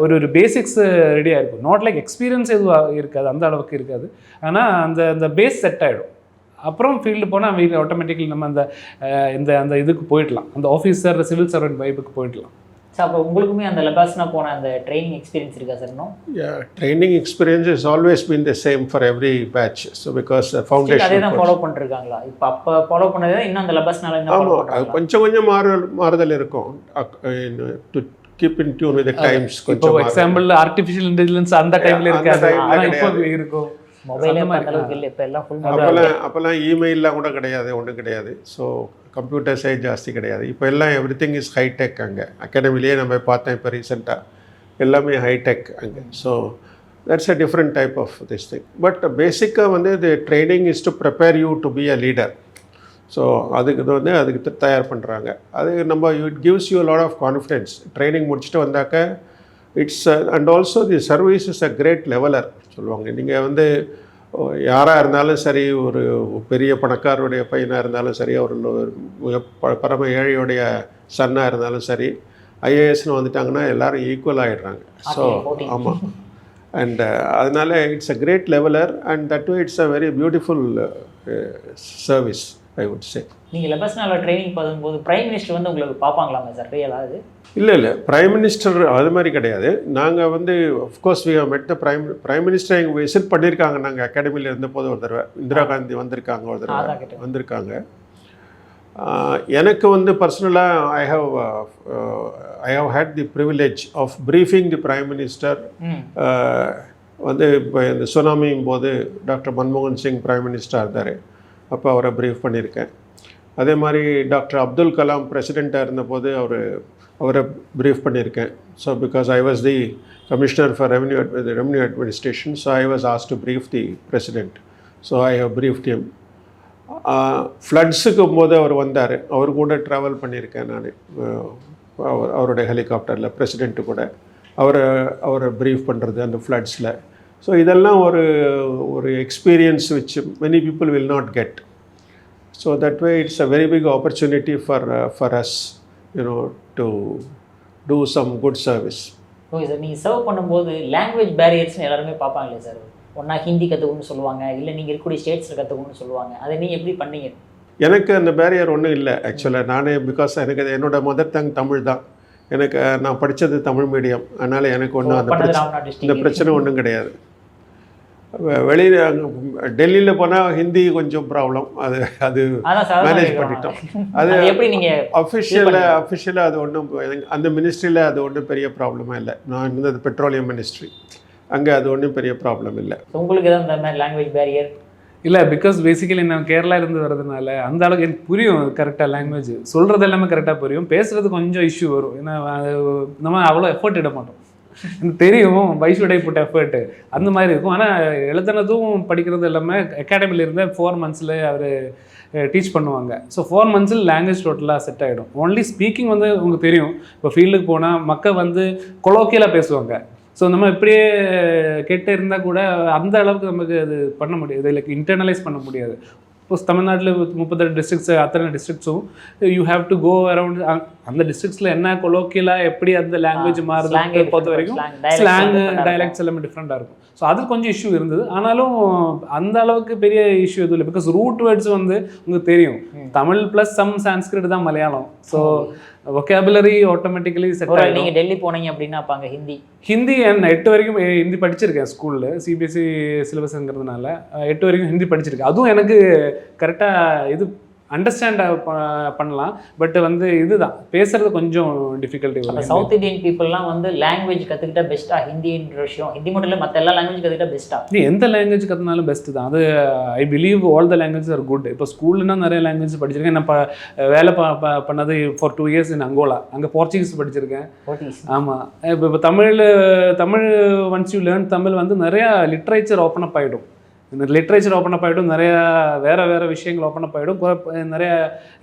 ஒரு பேசிக்ஸ் ரெடியாக இருக்கும். நாட் லைக் எக்ஸ்பீரியன்ஸ் எதுவும் இருக்காது, அந்த அளவுக்கு இருக்காது. ஆனால் அந்த பேஸ் செட் ஆகிடும். அப்புறம் ஃபீல்டு போனால் வீல் ஆட்டோமேட்டிக்கலி நம்ம அந்த இதுக்கு போயிடலாம், அந்த ஆஃபீஸர் சிவில் சர்வெண்ட் வைப்புக்கு போயிடலாம். ஸோ அப்போ உங்களுக்குமே அந்த லெபாஸ்னா போன அந்த ட்ரைனிங் எக்ஸ்பீரியன்ஸ் இருக்கா சார்? இன்னும் training experience is always been the same for every batch. So because foundation அதே தான் ஃபாலோ பண்ணிருக்காங்களா? இப்போ அப்போ ஃபாலோ பண்ணதே இன்னும் அந்த லெபாஸ்னால என்ன ஃபாலோ பண்ணுறாங்க? கொஞ்சம் மாறுதல் இருக்கும். To keep in tune with the Times. கொஞ்சம் எக்ஸாம்பிள் ஆர்டிஃபிஷியல் இன்டெலிஜென்ஸ் அந்த டைம்ல இருக்காது, ஆனா இப்போ இருக்கும். மொபைலே அந்த அளவுக்கு இல்லை, இப்போ எல்லாம் ஃபுல் அப்போல்லாம் இமெயிலாம் கூட கிடையாது, ஒன்றும் கிடையாது. ஸோ கம்ப்யூட்டர்ஸே ஜாஸ்தி கிடையாது. இப்போ எல்லாம் எவ்ரி திங் இஸ் ஹைடெக். அங்கே அகாடமிலேயே நம்ம பார்த்தேன் இப்போ ரீசெண்டாக எல்லாமே ஹைடெக் அங்கே. So that's a different type of this thing. But பேசிக்காக வந்து the training is to prepare you to be a leader. So அதுக்கு தயார் பண்ணுறாங்க. அது நம்ம it gives you lot of confidence. Training முடிச்சுட்டு வந்தாக்க it's and also the service is a great leveller சொல்லுவாங்க. நீங்கள் வந்து யாராக இருந்தாலும் சரி, ஒரு பெரிய பணக்காரருடைய பையனாக இருந்தாலும் சரி, ஒரு பரம ஏழையுடைய சன்னாக இருந்தாலும் சரி, ஐஏஎஸ்னு வந்துட்டாங்கன்னா எல்லோரும் ஈக்குவல் ஆகிடுறாங்க. ஸோ ஆமாம். அண்ட் அதனால it's a great leveller and that way it's a very beautiful service I would say. நீங்கள் லெபஸ்னால ட்ரைனிங் பார்க்கும்போது பிரைம் மினிஸ்டர் வந்து உங்களுக்கு பார்ப்பாங்களாங்க சார் ரியலாக? இல்லை பிரைம் மினிஸ்டர் அது மாதிரி கிடையாது. நாங்கள் வந்து of course we have met the prime minister எங்கள் விசிட் பண்ணியிருக்காங்க. நாங்கள் அகாடமியில் இருந்தபோது ஒரு தடவை இந்திரா காந்தி வந்திருக்காங்க, ஒரு தடவை வந்திருக்காங்க. எனக்கு வந்து பர்சனலாக I have had the privilege of briefing the prime minister. வந்து இப்போ இந்த சுனாமியும் போது டாக்டர் மன்மோகன் சிங் பிரைம் மினிஸ்டராக இருந்தார், அப்போ அவரை ப்ரீஃப் பண்ணியிருக்கேன். அதே மாதிரி டாக்டர் அப்துல் கலாம் பிரசிடெண்ட்டாக இருந்தபோது அவரை ப்ரீஃப் பண்ணியிருக்கேன். So because I was the commissioner for revenue administration, so I was asked to brief the president. So I have briefed him. ஃப்ளட்ஸுக்கும் போது அவர் வந்தார், அவர் கூட ட்ராவல் பண்ணியிருக்கேன் நான். அவருடைய ஹெலிகாப்டரில் பிரசிடெண்ட்டு கூட அவரை ப்ரீஃப் பண்ணுறது அந்த ஃப்ளட்ஸில். ஸோ இதெல்லாம் ஒரு experience which many people will not get. So that way it's a very big opportunity for us to do some good service. Okay sir, நீங்கள் சர்வ் பண்ணும்போது லாங்குவேஜ் பேரியர்ஸ்னு எல்லாருமே பார்ப்பாங்களே சார்? ஒன்றா ஹிந்தி கற்றுக்கணும்னு சொல்லுவாங்க, இல்லை நீங்கள் இருக்கக்கூடிய ஸ்டேட்ஸில் கற்றுக்கணும்னு சொல்லுவாங்க. அதை நீங்கள் எப்படி பண்ணீங்க? எனக்கு அந்த பேரியர் ஒன்றும் இல்லை ஆக்சுவலாக. நானே பிகாஸ் எனக்கு என்னோடய மதர் டங் தமிழ் தான். நான் படித்தது தமிழ் மீடியம், அதனால் எனக்கு ஒன்றும் இந்த பிரச்சனை ஒன்றும் கிடையாது. வெளியில் டெல்லியில் போனால் ஹிந்தி கொஞ்சம் ப்ராப்ளம், அது மேனேஜ் பண்ணிட்டோம். அது அஃபிஷியலாக அது ஒன்றும் அந்த மினிஸ்ட்ரியில் அது ஒன்றும் பெரிய ப்ராப்ளமாக இல்லை. நான் இருந்தது பெட்ரோலியம் மினிஸ்ட்ரி, அங்கே அது ஒன்றும் பெரிய ப்ராப்ளம் இல்லை. உங்களுக்கு தான் இந்த லாங்குவேஜ் பேரியர் இல்லை, பிகாஸ் பேசிக்கலி நான் கேரளாவிலேருந்து வர்றதுனால அந்த அளவுக்கு எனக்கு புரியும் கரெக்டாக லாங்குவேஜ், சொல்கிறது எல்லாமே கரெக்டாக புரியும். பேசுகிறது கொஞ்சம் இஷ்யூ வரும், ஏன்னா நம்ம அவ்வளோ எஃபர்ட் இட மாட்டோம். எனக்கு தெரியும் வைஷுடை புட் எஃபர்ட்டு அந்த மாதிரி இருக்கும். ஆனால் எழுதுனதும் படிக்கிறது எல்லாமே அகாடமியில் இருந்த 4 months அவர் டீச் பண்ணுவாங்க. ஸோ 4 months லாங்குவேஜ் டோட்டலாக செட் ஆகிடும். ஓன்லி ஸ்பீக்கிங் வந்து உங்களுக்கு தெரியும். இப்போ ஃபீல்டுக்கு போனால் மக்கள் வந்து கொலோக்கியலாக பேசுவாங்க. ஸோ நம்ம இப்படியே கேட்டு இருந்தால் கூட அந்த அளவுக்கு நமக்கு அது பண்ண முடியாது, இதில் இன்டர்னலைஸ் பண்ண முடியாது. இப்போ தமிழ்நாட்டில் 38 டிஸ்ட்ரிக்ட்ஸு, அத்தனை டிஸ்ட்ரிக்ட்ஸும் you have to go around. அந்த டிஸ்ட்ரிக்ட்ஸில் என்ன கொலோக்கியலாக எப்படி அந்த லாங்குவேஜ் மாறுது பொறுத்த வரைக்கும் ஸ்லாங்கு டயலெக்ட்ஸ் எல்லாமே டிஃப்ரெண்ட்டாக இருக்கும். ஸோ அது கொஞ்சம் இஷ்யூ இருந்தது. ஆனாலும் அந்த அளவுக்கு பெரிய இஷ்யூ எதுவும் இல்லை, பிகாஸ் ரூட் வேர்ட்ஸ் வந்து உங்களுக்கு தெரியும். தமிழ் ப்ளஸ் சம் சான்ஸ்கிரிட் தான் Malayalam. So vocabulary automatically set ஆகிடும். நீங்கள் டெல்லி போனீங்க அப்படின்னா அப்போ அங்கே ஹிந்தி 8 வரைக்கும் ஹிந்தி படிச்சிருக்கேன் ஸ்கூலில், சிபிஎஸ்சி சிலபஸ்ங்கிறதுனால 8 வரைக்கும் ஹிந்தி படிச்சிருக்கேன். அதுவும் எனக்கு கரெக்டாக இது அண்டர்ஸ்டாண்ட் பண்ணலாம். பட் வந்து இதுதான் பேசுறது கொஞ்சம் டிஃபிகல்ட்டி வரும். சவுத் இந்தியன் பீப்புளெலாம் வந்து லாங்குவேஜ் கற்றுக்கிட்டா பெஸ்ட்டாக ஹிந்தின்ற விஷயம், ஹிந்தி மட்டும் இல்லை மற்ற எல்லா லாங்குவேஜ் கற்றுக்கிட்டா பெஸ்ட்டாக? நீ எந்த லாங்குவேஜ் கற்றுனாலும் பெஸ்ட்டு தான். அது I believe all the languages are good. இப்போ ஸ்கூல்னா நிறைய லாங்குவேஜ் படிச்சிருக்கேன். நான் வேலை பண்ணது ஃபார் 2 years இன் அங்கோலா, அங்கே போர்ச்சுகீஸ் படிச்சிருக்கேன். ஆமாம். இப்போ Tamil once you learn Tamil வந்து நிறையா லிட்ரேச்சர் ஓப்பன் அப் ஆகிடும். இந்த லிட்ரேச்சர் ஓப்பன் அப் ஆகிடும், நிறையா வேறு விஷயங்கள் ஓப்பன் அப் ஆகிடும், நிறைய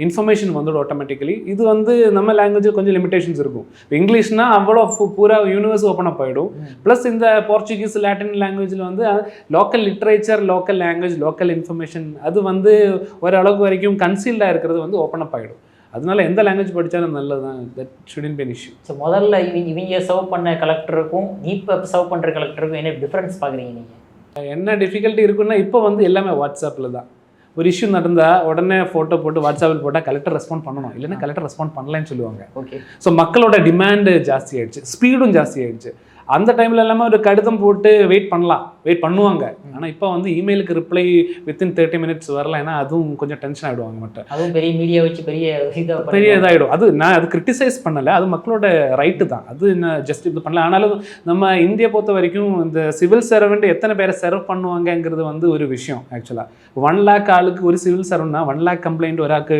இன்ஃபர்மேஷன் வந்துடும் ஆட்டோமேட்டிக்கலி. இது வந்து நம்ம லாங்குவேஜ் கொஞ்சம் லிமிடேஷன்ஸ் இருக்கும். இப்போ இங்கிலீஷ்னால் அவ்வளோ பூரா யூனிவர்ஸ் ஓப்பன் அப் ஆகிடும். ப்ளஸ் இந்த போர்ச்சுகீஸ் லாட்டின் லாங்குவேஜில் வந்து local literature, local language, local information அது வந்து ஓரளவுக்கு வரைக்கும் கன்சீல்டாக இருக்கிறது வந்து ஓப்பன் அப் ஆகிடும். அதனால எந்த லாங்குவேஜ் படித்தாலும் நல்லது தான். That shouldn't be an issue. So முதல்ல இவங்க சர்வ் பண்ண கலெக்டருக்கும் இப்போ சர்வ் பண்ணுற கலெக்டருக்கும் என்ன டிஃப்ரென்ஸ் பார்க்குறீங்க நீங்கள்? என்ன டிஃபிகல்ட்டி இருக்குன்னா இப்போ வந்து எல்லாமே வாட்ஸ்அப்பில் தான். ஒரு இஷ்யூ நடந்தால் உடனே ஃபோட்டோ போட்டு வாட்ஸ்அப்பில் போட்டால் கலெக்டர் ரெஸ்பாண்ட் பண்ணணும், இல்லைன்னா கலெக்டர் ரெஸ்பாண்ட் பண்ணலன்னு சொல்லுவாங்க. ஓகே. ஸோ மக்களோட டிமாண்டு ஜாஸ்தி ஆகிடுச்சு, ஸ்பீடும் ஜாஸ்தி ஆகிடுச்சு. அந்த டைமில் எல்லாமே ஒரு கடிதம் போட்டு வெயிட் பண்ணுவாங்க. ஆனால் இப்போ வந்து இமெயிலுக்கு ரிப்ளை வித்தின் 30 minutes வரல, ஏன்னா அதுவும் கொஞ்சம் டென்ஷன் ஆகிடுவாங்க மட்டும். அதுவும் பெரிய மீடியா வச்சு பெரிய இதாகிடும். அது நான் அது கிரிட்டிசைஸ் பண்ணலை, அது மக்களோட ரைட்டு தான். அது நான் ஜஸ்ட் இது பண்ணல. ஆனாலும் நம்ம இந்தியா பொறுத்த வரைக்கும் இந்த சிவில் சர்வெண்ட் எத்தனை பேரை சர்வ் பண்ணுவாங்கங்கிறது வந்து ஒரு விஷயம். ஆக்சுவலாக 1 lakh ஆளுக்கு ஒரு சிவில் சர்வெண்ட்னா 1 lakh கம்ப்ளைண்ட் ஒரு ஆளுக்கு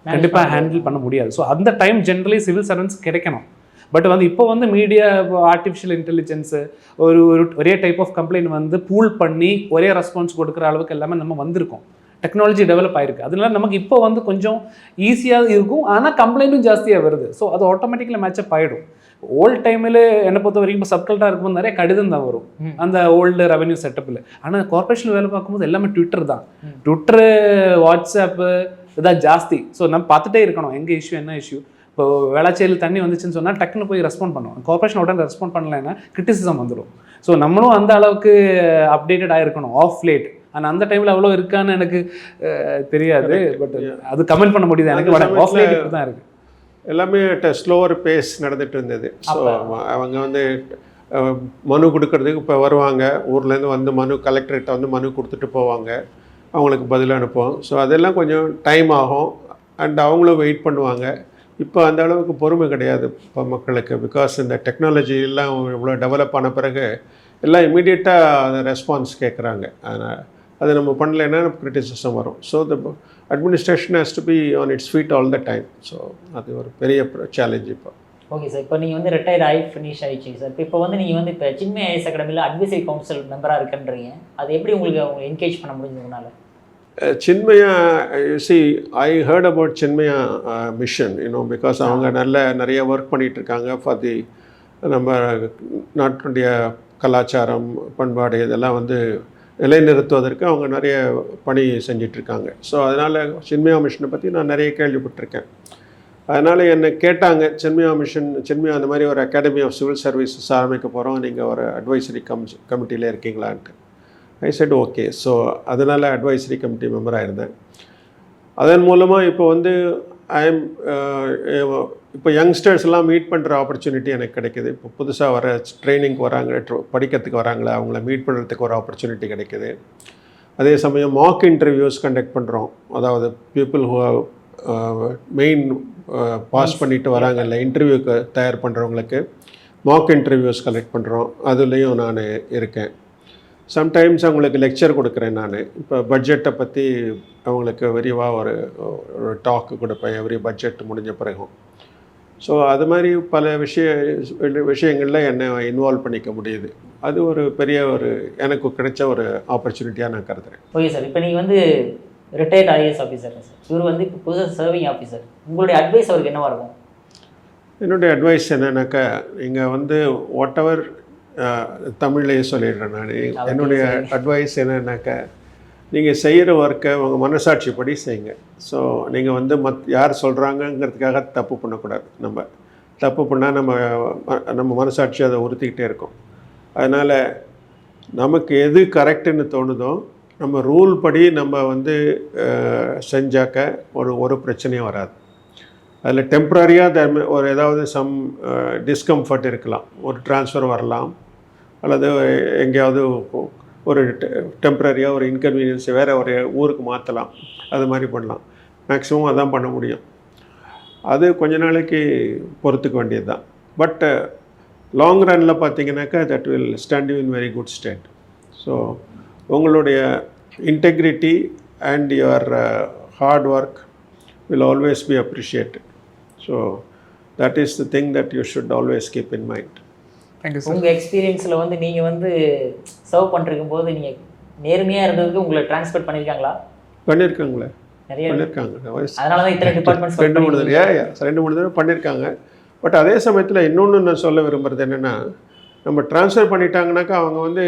கண்டிப்பாக ஹேண்டில் பண்ண முடியாது. ஸோ அந்த டைம் ஜென்ரலி சிவில் சர்வெண்ட்ஸ் கிடைக்கணும். பட் வந்து இப்போ வந்து மீடியா, ஆர்டிஃபிஷியல் இன்டெலிஜென்ஸு ஒரே டைப் ஆஃப் கம்ப்ளைண்ட் வந்து பூல் பண்ணி ஒரே ரெஸ்பான்ஸ் கொடுக்குற அளவுக்கு எல்லாமே நம்ம வந்திருக்கோம். டெக்னாலஜி டெவலப் ஆயிருக்கு. அதனால நமக்கு இப்போ வந்து கொஞ்சம் ஈஸியாக இருக்கும், ஆனால் கம்ப்ளைண்ட்டும் ஜாஸ்தியாக வருது. ஸோ அது ஆட்டோமேட்டிக்கலி மேட்சப் ஆகிடும். ஓல்டு டைமில் என்னை பொறுத்த வரைக்கும் இப்போ சப்கல்ட்டாக இருக்கும்போது நிறைய கடிதம் தான் வரும் அந்த ஓல்டு ரெவன்யூ செட்டப்பில். ஆனால் கார்பரேஷன் வேலை பார்க்கும்போது எல்லாமே ட்விட்டர் தான். ட்விட்டரு, வாட்ஸ்அப்பு இதான் ஜாஸ்தி. ஸோ நம்ம பார்த்துட்டே இருக்கணும் எங்கே இஷ்யூ, என்ன இஷ்யூ. இப்போ வேளாச்சேரியில் தண்ணி வந்துச்சுன்னு சொன்னால் டக்குன்னு போய் ரெஸ்பாண்ட் பண்ணுவோம். கார்பரேஷன் உடனே ரெஸ்பாண்ட் பண்ணலைன்னா கிரிட்டிசிசம் வந்துடும். ஸோ நம்மளும் அந்த அளவுக்கு அப்டேட்டட் ஆகிருக்கணும் ஆஃப் லேட். ஆனால் அந்த டைமில் அவ்வளோ இருக்கான்னு எனக்கு தெரியாது. பட் அது கமெண்ட் பண்ண முடியுது எனக்கு. ஆஃப் லேட் இப்படி தான் இருக்குது. எல்லாமே ஸ்லோவர் பேஸ் நடந்துட்டு இருந்தது. ஸோ அவங்க வந்து மனு கொடுக்கறதுக்கு இப்போ வருவாங்க, ஊர்லேருந்து வந்து கலெக்டர்கிட்ட வந்து மனு கொடுத்துட்டு போவாங்க, அவங்களுக்கு பதில் அனுப்புவோம். ஸோ அதெல்லாம் கொஞ்சம் டைம் ஆகும் அண்ட் அவங்களும் வெயிட் பண்ணுவாங்க. இப்போ அந்த அளவுக்கு பொறுமை கிடையாது இப்போ மக்களுக்கு. பிகாஸ் இந்த டெக்னாலஜி எல்லாம் இவ்வளோ டெவலப் ஆன பிறகு எல்லாம் இமீடியட்டாக அந்த ரெஸ்பான்ஸ் கேட்குறாங்க. அதனால் அது நம்ம பண்ணலைன்னா கிரிட்டிசிசம் வரும். So the administration has to be on its feet all the time. So அது ஒரு பெரிய சேலஞ்ச் இப்போ. ஓகே சார், இப்போ நீங்கள் வந்து ரிட்டையர்ட் ஆகி ஃபினிஷ் ஆகிடுச்சு சார். இப்போ வந்து நீங்கள் வந்து இப்போ சின்மய ஐஏஎஸ் அகாடமியில் அட்வைசரி கவுன்சில் மெம்பராக இருக்குன்றீங்க. அது எப்படி அவங்க என்கேஜ் பண்ண முடிஞ்சதுனால? Chinmaya, you see, I heard about Chinmaya mission, because அவங்க நிறைய ஒர்க் பண்ணிகிட்டு இருக்காங்க ஃபார் தி நம்ம நாட்டுடைய கலாச்சாரம், பண்பாடு இதெல்லாம் வந்து நிலைநிறுத்துவதற்கு அவங்க நிறைய பணி செஞ்சிட்ருக்காங்க. ஸோ அதனால் சின்மயா மிஷனை பற்றி நான் நிறைய கேள்விப்பட்டிருக்கேன். அதனால் என்னை கேட்டாங்க, சின்மயா அந்த மாதிரி ஒரு அகாடமி ஆஃப் சிவில் சர்வீசஸ் ஆரம்பிக்க போகிறோம், நீங்கள் ஒரு அட்வைசரி கமிட்டியில் இருக்கீங்களான்ட்டு. I said okay. ஸோ அதனால் அட்வைசரி கமிட்டி மெம்பராக இருந்தேன். அதன் மூலமாக இப்போ வந்து ஐஎம் இப்போ யங்ஸ்டர்ஸ்லாம் மீட் பண்ணுற ஆப்பர்ச்சுனிட்டி எனக்கு கிடைக்கிது. இப்போ புதுசாக வர ட்ரைனிங்க்கு வராங்க, படிக்கிறதுக்கு வராங்களா, அவங்கள மீட் பண்ணுறதுக்கு ஒரு ஆப்பர்ச்சுனிட்டி கிடைக்கிது. அதே சமயம் மாக் இன்டர்வியூஸ் கண்டக்ட் பண்ணுறோம். அதாவது பீப்புள் ஹூ மெயின் பாஸ் பண்ணிட்டு வராங்கல்ல, இன்டர்வியூக்கு தயார் பண்ணுறவங்களுக்கு மாக் இன்டர்வியூஸ் கலெக்ட் பண்ணுறோம். அதுலேயும் நான் இருக்கேன். சம்டைம்ஸ் அவங்களுக்கு லெக்சர் கொடுக்குறேன் நான். இப்போ பட்ஜெட்டை பற்றி அவங்களுக்கு விரிவாக ஒரு டாக்கு கொடுப்பேன் எவ்ரி பட்ஜெட் முடிஞ்ச பிறகும். ஸோ அது மாதிரி பல விஷயங்களில் என்னை இன்வால்வ் பண்ணிக்க முடியுது. அது ஒரு பெரிய எனக்கு கிடைச்ச ஒரு ஆப்பர்ச்சுனிட்டியாக நான் கருதுகிறேன். ஓகே சார், இப்போ நீங்கள் வந்து ரிட்டையர்ட் ஐஏஎஸ் ஆஃபீஸர் சார், இவர் வந்து இப்போ புதுசாக சர்விங் ஆஃபீஸர், உங்களுடைய அட்வைஸ் அவருக்கு என்னவாக இருக்கும்? என்னுடைய அட்வைஸ் என்னன்னாக்கா, நீங்கள் வந்து வாட் எவர் தமிழ்லேயே சொல்லிடுறேன் நான். என்னுடைய அட்வைஸ் என்னன்னாக்கா, நீங்கள் செய்கிற ஒர்க்கை உங்கள் மனசாட்சிப்படி செய்யுங்க. ஸோ நீங்கள் வந்து யார் சொல்கிறாங்கங்கிறதுக்காக தப்பு பண்ணக்கூடாது. நம்ம தப்பு பண்ணால் நம்ம மனசாட்சி அதை உறுத்திக்கிட்டே இருக்கும். அதனால் நமக்கு எது கரெக்டுன்னு தோணுதோ நம்ம ரூல் படி நம்ம வந்து செஞ்சாக்க ஒரு பிரச்சனையும் வராது. அதில் டெம்ப்ரரியாக ஏதாவது சம் டிஸ்கம்ஃபர்ட் இருக்கலாம், ஒரு ட்ரான்ஸ்ஃபர் வரலாம், அல்லது எங்கேயாவது ஒரு டெம்ப்ரரியாக ஒரு இன்கன்வீனியன்ஸ் வேறு ஒரு ஊருக்கு மாற்றலாம். அது மாதிரி பண்ணலாம். மேக்ஸிமம் அதான் பண்ண முடியும். அது கொஞ்ச நாளைக்கு பொறுத்துக்க வேண்டியது தான். பட் லாங் ரனில் பார்த்தீங்கன்னாக்கா that will stand you in very good state. So உங்களுடைய integrity and your hard work will always be appreciated. So that is the thing that you should always keep in mind. Thank you sir. உங்கள் எக்ஸ்பீரியன்ஸில் வந்து நீங்கள் வந்து serve பண்ணிருக்கும் போது நீங்கள் நேர்மையாக இருந்ததுக்கு உங்களை ட்ரான்ஸ்ஃபர் பண்ணியிருக்காங்களா? பண்ணியிருக்காங்களே, நிறைய பண்ணியிருக்காங்க. அதனால தான் இத்தனை டிபார்ட்மெண்ட்ஸ் 2-3 தடவை பண்ணியிருக்காங்க. பட் அதே சமயத்தில் இன்னொன்று நான் சொல்ல விரும்புகிறது என்னென்னா, நம்ம ட்ரான்ஸ்ஃபர் பண்ணிட்டாங்கனாக்கா அவங்க வந்து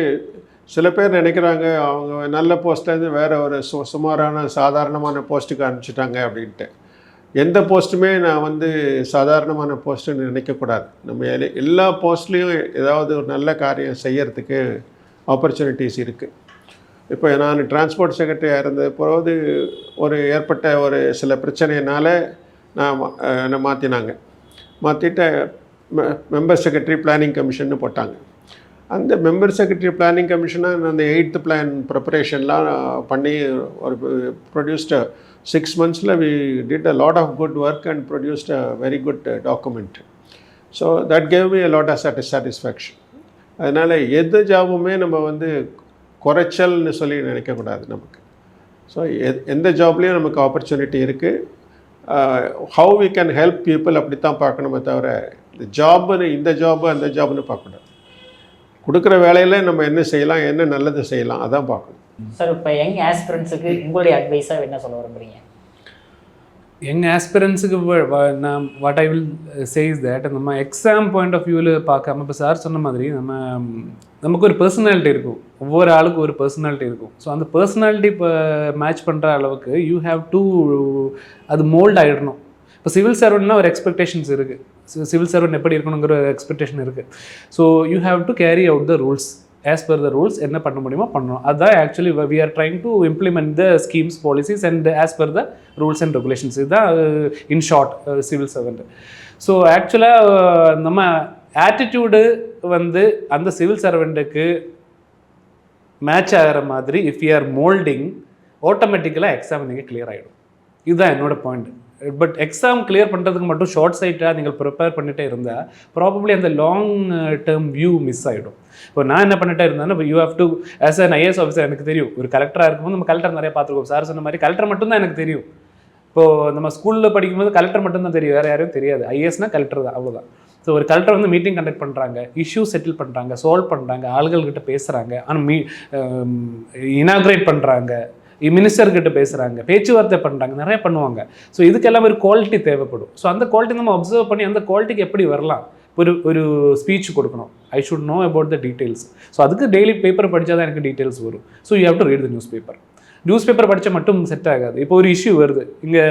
சில பேர் நினைக்கிறாங்க அவங்க நல்ல போஸ்ட்லேருந்து வேறு ஒரு சுமாரான சாதாரணமான போஸ்ட்டுக்கு அனுப்பிச்சிட்டாங்க அப்படின்ட்டு. எந்த போஸ்ட்டுமே நான் வந்து சாதாரணமான போஸ்ட்டுன்னு நினைக்கக்கூடாது. நம்ம எல்லா போஸ்ட்லேயும் ஏதாவது ஒரு நல்ல காரியம் செய்யறதுக்கு ஆப்பர்ச்சுனிட்டிஸ் இருக்குது. இப்போ நான் டிரான்ஸ்போர்ட் செக்ரட்டரியாக இருந்த போது ஏற்பட்ட சில பிரச்சனையினால் நான் மாற்றிட்டு மெம்பர் செக்ரட்டரி பிளானிங் கமிஷன்னு போட்டாங்க. அந்த மெம்பர் செக்ரட்டரி பிளானிங் கமிஷனாக அந்த 8th பிளான் ப்ரிப்பரேஷன்லாம் பண்ணி produced 6 months we did a lot of good work and produced a very good document. So that gave me a lot of satisfaction. அதனால் எந்த ஜாபுமே நம்ம வந்து குறைச்சல்னு சொல்லி நினைக்கக்கூடாது நமக்கு. ஸோ எந்த ஜாப்லேயும் நமக்கு ஆப்பர்ச்சுனிட்டி இருக்குது. How we can help people அப்படி தான் பார்க்கணுமே தவிர இந்த ஜாபு அந்த ஜாப்னு பார்க்கக்கூடாது. கொடுக்குற வேலையில் நம்ம என்ன செய்யலாம், என்ன நல்லது செய்யலாம், அதான் பார்க்கணும். சார், இப்போ யங் ஆஸ்பிரண்ட்ஸுக்கு உங்களுடைய அட்வைஸாக என்ன சொல்ல விரும்புகிறீங்க? யங் ஆஸ்பிரண்ட்ஸுக்கு நான் what I will say is that, நம்ம எக்ஸாம் பாயிண்ட் ஆஃப் வியூவில் பார்க்காம, இப்போ சார் சொன்ன மாதிரி நமக்கு ஒரு பர்சனாலிட்டி இருக்கும், ஒவ்வொரு ஆளுக்கும் ஒரு பர்சனாலிட்டி இருக்கும். ஸோ அந்த பர்சனாலிட்டி இப்போ மேட்ச் பண்ணுற அளவுக்கு யூ ஹாவ் டு அது மோல்ட் ஆகிடணும். இப்போ சிவில் சர்வெண்ட்னா ஒரு எக்ஸ்பெக்டேஷன்ஸ் இருக்குது. சிவில் சர்வெண்ட் எப்படி இருக்கணுங்கிற ஒரு எக்ஸ்பெக்டேஷன் இருக்குது. So you have to carry out the rules as per the rules. என்ன பண்ண முடியுமோ பண்ணணும். அதுதான் actually we are trying to implement the schemes, policies and as per the rules and regulations. இதுதான் in short civil servant. So ஆக்சுவலாக நம்ம attitude வந்து அந்த சிவில் சர்வெண்ட்டுக்கு மேட்ச் ஆகிற மாதிரி இஃப் யூ ஆர் மோல்டிங், ஆட்டோமேட்டிக்கலாக எக்ஸாம் நீங்கள் கிளியர் ஆகிடும். இதுதான் என்னோட பாயிண்ட். பட் எக்ஸாம் கிளியர் பண்ணுறதுக்கு மட்டும் ஷார்ட் சைட்டாக நீங்கள் ப்ரிப்பேர் பண்ணிகிட்டே இருந்தால் ப்ராபப்ளி அந்த லாங் டேர்ம் வியூ மிஸ் ஆகிடும். இப்போ நான் என்ன பண்ணிட்டே இருந்தேன்னா, இப்போ you have to as an IAS officer எனக்கு தெரியும். ஒரு கலெக்டராக இருக்கும்போது நம்ம கலெக்டர் நிறைய பார்த்துருக்கோம். சார் சொன்ன மாதிரி கலெக்டர் மட்டும்தான் எனக்கு தெரியும். இப்போது நம்ம ஸ்கூலில் படிக்கும்போது கலெக்டர் மட்டும்தான் தெரியும், வேறு யாரும் தெரியாது. ஐஏஎஸ்னால் கலெக்டர் தான், அவ்வளோதான். ஸோ ஒரு கலெக்டர் வந்து மீட்டிங் கண்டக்ட் பண்ணுறாங்க, இஷ்யூ செட்டில் பண்ணுறாங்க, சால்வ் பண்ணுறாங்க, ஆள்கள்கிட்ட பேசுகிறாங்க, ஆனால் இனாக்ரேட் பண்ணுறாங்க, மினிஸ்டர்கிட்ட பேசுகிறாங்க, பேச்சுவார்த்தை பண்ணுறாங்க, நிறைய பண்ணுவாங்க. ஸோ இதுக்கெல்லாம் ஒரு குவாலிட்டி தேவைப்படும். ஸோ அந்த குவாலிட்டி நம்ம அப்சர்வ் பண்ணி அந்த குவாலிட்டிக்கு எப்படி வரலாம், ஒரு ஸ்பீச் கொடுக்கணும். I should know about the details. So அதுக்கு டெய்லி பேப்பர் படித்தா தான் எனக்கு டீட்டெயில்ஸ் வரும். So you have to read the news paper படித்தா மட்டும் செட் ஆகாது. இப்போ ஒரு இஷ்யூ வருது இங்கே,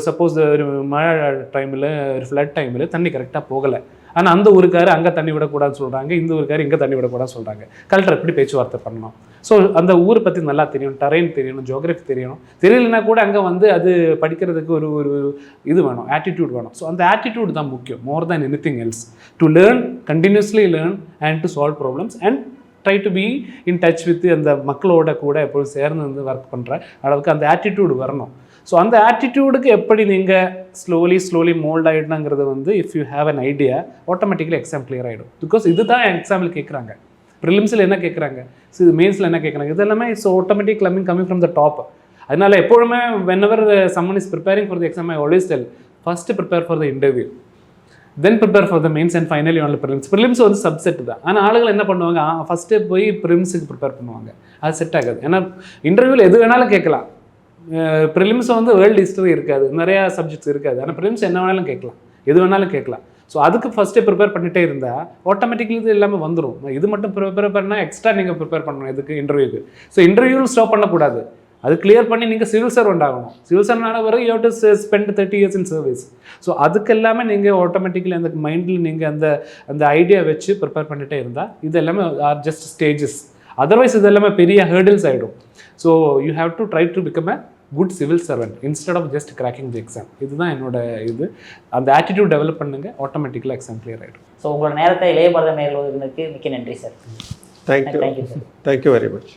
சப்போஸ் ஒரு மழை டைமில், ஒரு ஃப்ளட் டைமில் தண்ணி கரெக்டாக போகலை, ஆனால் அந்த ஊருக்காரு அங்கே தண்ணி விடக்கூடாதுன்னு சொல்கிறாங்க, இந்த ஊருக்காரு இங்கே தண்ணி விடக்கூடாதுன்னு சொல்கிறாங்க. கலெக்டர் எப்படி பேச்சுவார்த்தை பண்ணணும்? ஸோ அந்த ஊரை பற்றி நல்லா தெரியணும், டெரெயின் தெரியணும், ஜியோகிராஃபி தெரியணும். தெரியலனா கூட அங்கே வந்து அது படிக்கிறதுக்கு ஒரு ஒரு இது வேணும், ஆட்டிடியூட் வேணும். ஸோ அந்த ஆட்டிடியூட் தான் முக்கியம், more than anything else. To learn, continuously learn and to solve problems and try to be in touch with அந்த மக்களோட கூட எப்போதும் சேர்ந்து வந்து ஒர்க் பண்ணுற அளவுக்கு அந்த ஆட்டிடியூடு வரணும். ஸோ அந்த ஆட்டிடியூடுக்கு எப்படி நீங்கள் ஸ்லோலி மோல்ட் ஆகிடணுங்கிறது வந்து if you have an idea automatically exam clear ஆகிடும். பிகாஸ் இதுதான் எக்ஸாம்பிள் கேட்குறாங்க. ப்ரிலிம்ஸில் என்ன கேட்குறாங்க, மெயின்ஸில் என்ன கேட்குறாங்க, இது எல்லாமே so automatic coming from the top. அதனால எப்பொழுதுமே whenever someone is preparing for the exam, I always tell, first prepare for the interview, then prepare for the mains and finally only prelims. Prelims வந்து subset தான். ஆனால் ஆளுகள் என்ன பண்ணுவாங்க, first போய் ப்ரிலிம்ஸுக்கு prepare பண்ணுவாங்க. அது செட் ஆகாது. ஏன்னா இன்டர்வியூவில் எது வேணாலும் கேட்கலாம். ப்ரிலிம்ஸ் வந்து வேர்ல்டு ஹிஸ்டரி இருக்காது, நிறையா சப்ஜெக்ட்ஸ் இருக்காது. ஆனால் ப்ரிலிம்ஸ் என்ன வேணாலும் கேட்கலாம், எது வேணாலும் கேட்கலாம். ஸோ அதுக்கு ஃபஸ்ட்டே ப்ரிப்பேர் பண்ணிகிட்டே இருந்தால் ஆட்டோமேட்டிக்லி இது எல்லாமே வந்துடும். இது மட்டும் ப்ரிப்பேர் பண்ணால் எக்ஸ்ட்ரா நீங்கள் ப்ரிப்பேர் பண்ணணும் இதுக்கு இன்டர்வியூக்கு. ஸோ இன்டர்வியூவில் ஸ்டாப் பண்ணக்கூடாது, அது கிளியர் பண்ணி நீங்கள் சிவில் சர்வெண்ட் ஆகணும். சிவில் சர்வெண்ட் ஆன பிறகு you have to spend 30 years in service. So அதுக்கு எல்லாமே நீங்கள் ஆட்டோமேட்டிக்கலி அந்த மைண்டில் நீங்கள் அந்த ஐடியா வச்சு ப்ரிப்பேர் பண்ணிகிட்டே இருந்தால் இது எல்லாமே ஆர் ஜஸ்ட் ஸ்டேஜஸ். அதர்வைஸ் இது எல்லாமே பெரிய ஹேர்டில்ஸ் ஆகிடும். So you have to try to become a good civil servant instead of just cracking the exam. இதுதான் என்னோட இது. அந்த ஆட்டிடியூட் டெவலப் பண்ணுங்கள், ஆட்டோமேட்டிக்கலாக எக்ஸாம் கிளியர் ஆகிடும். ஸோ உங்களோட நேரத்தை இளைய பாரதம் நேயர்களுக்கு மிக்க நன்றி sir. Thank you, thank you very much.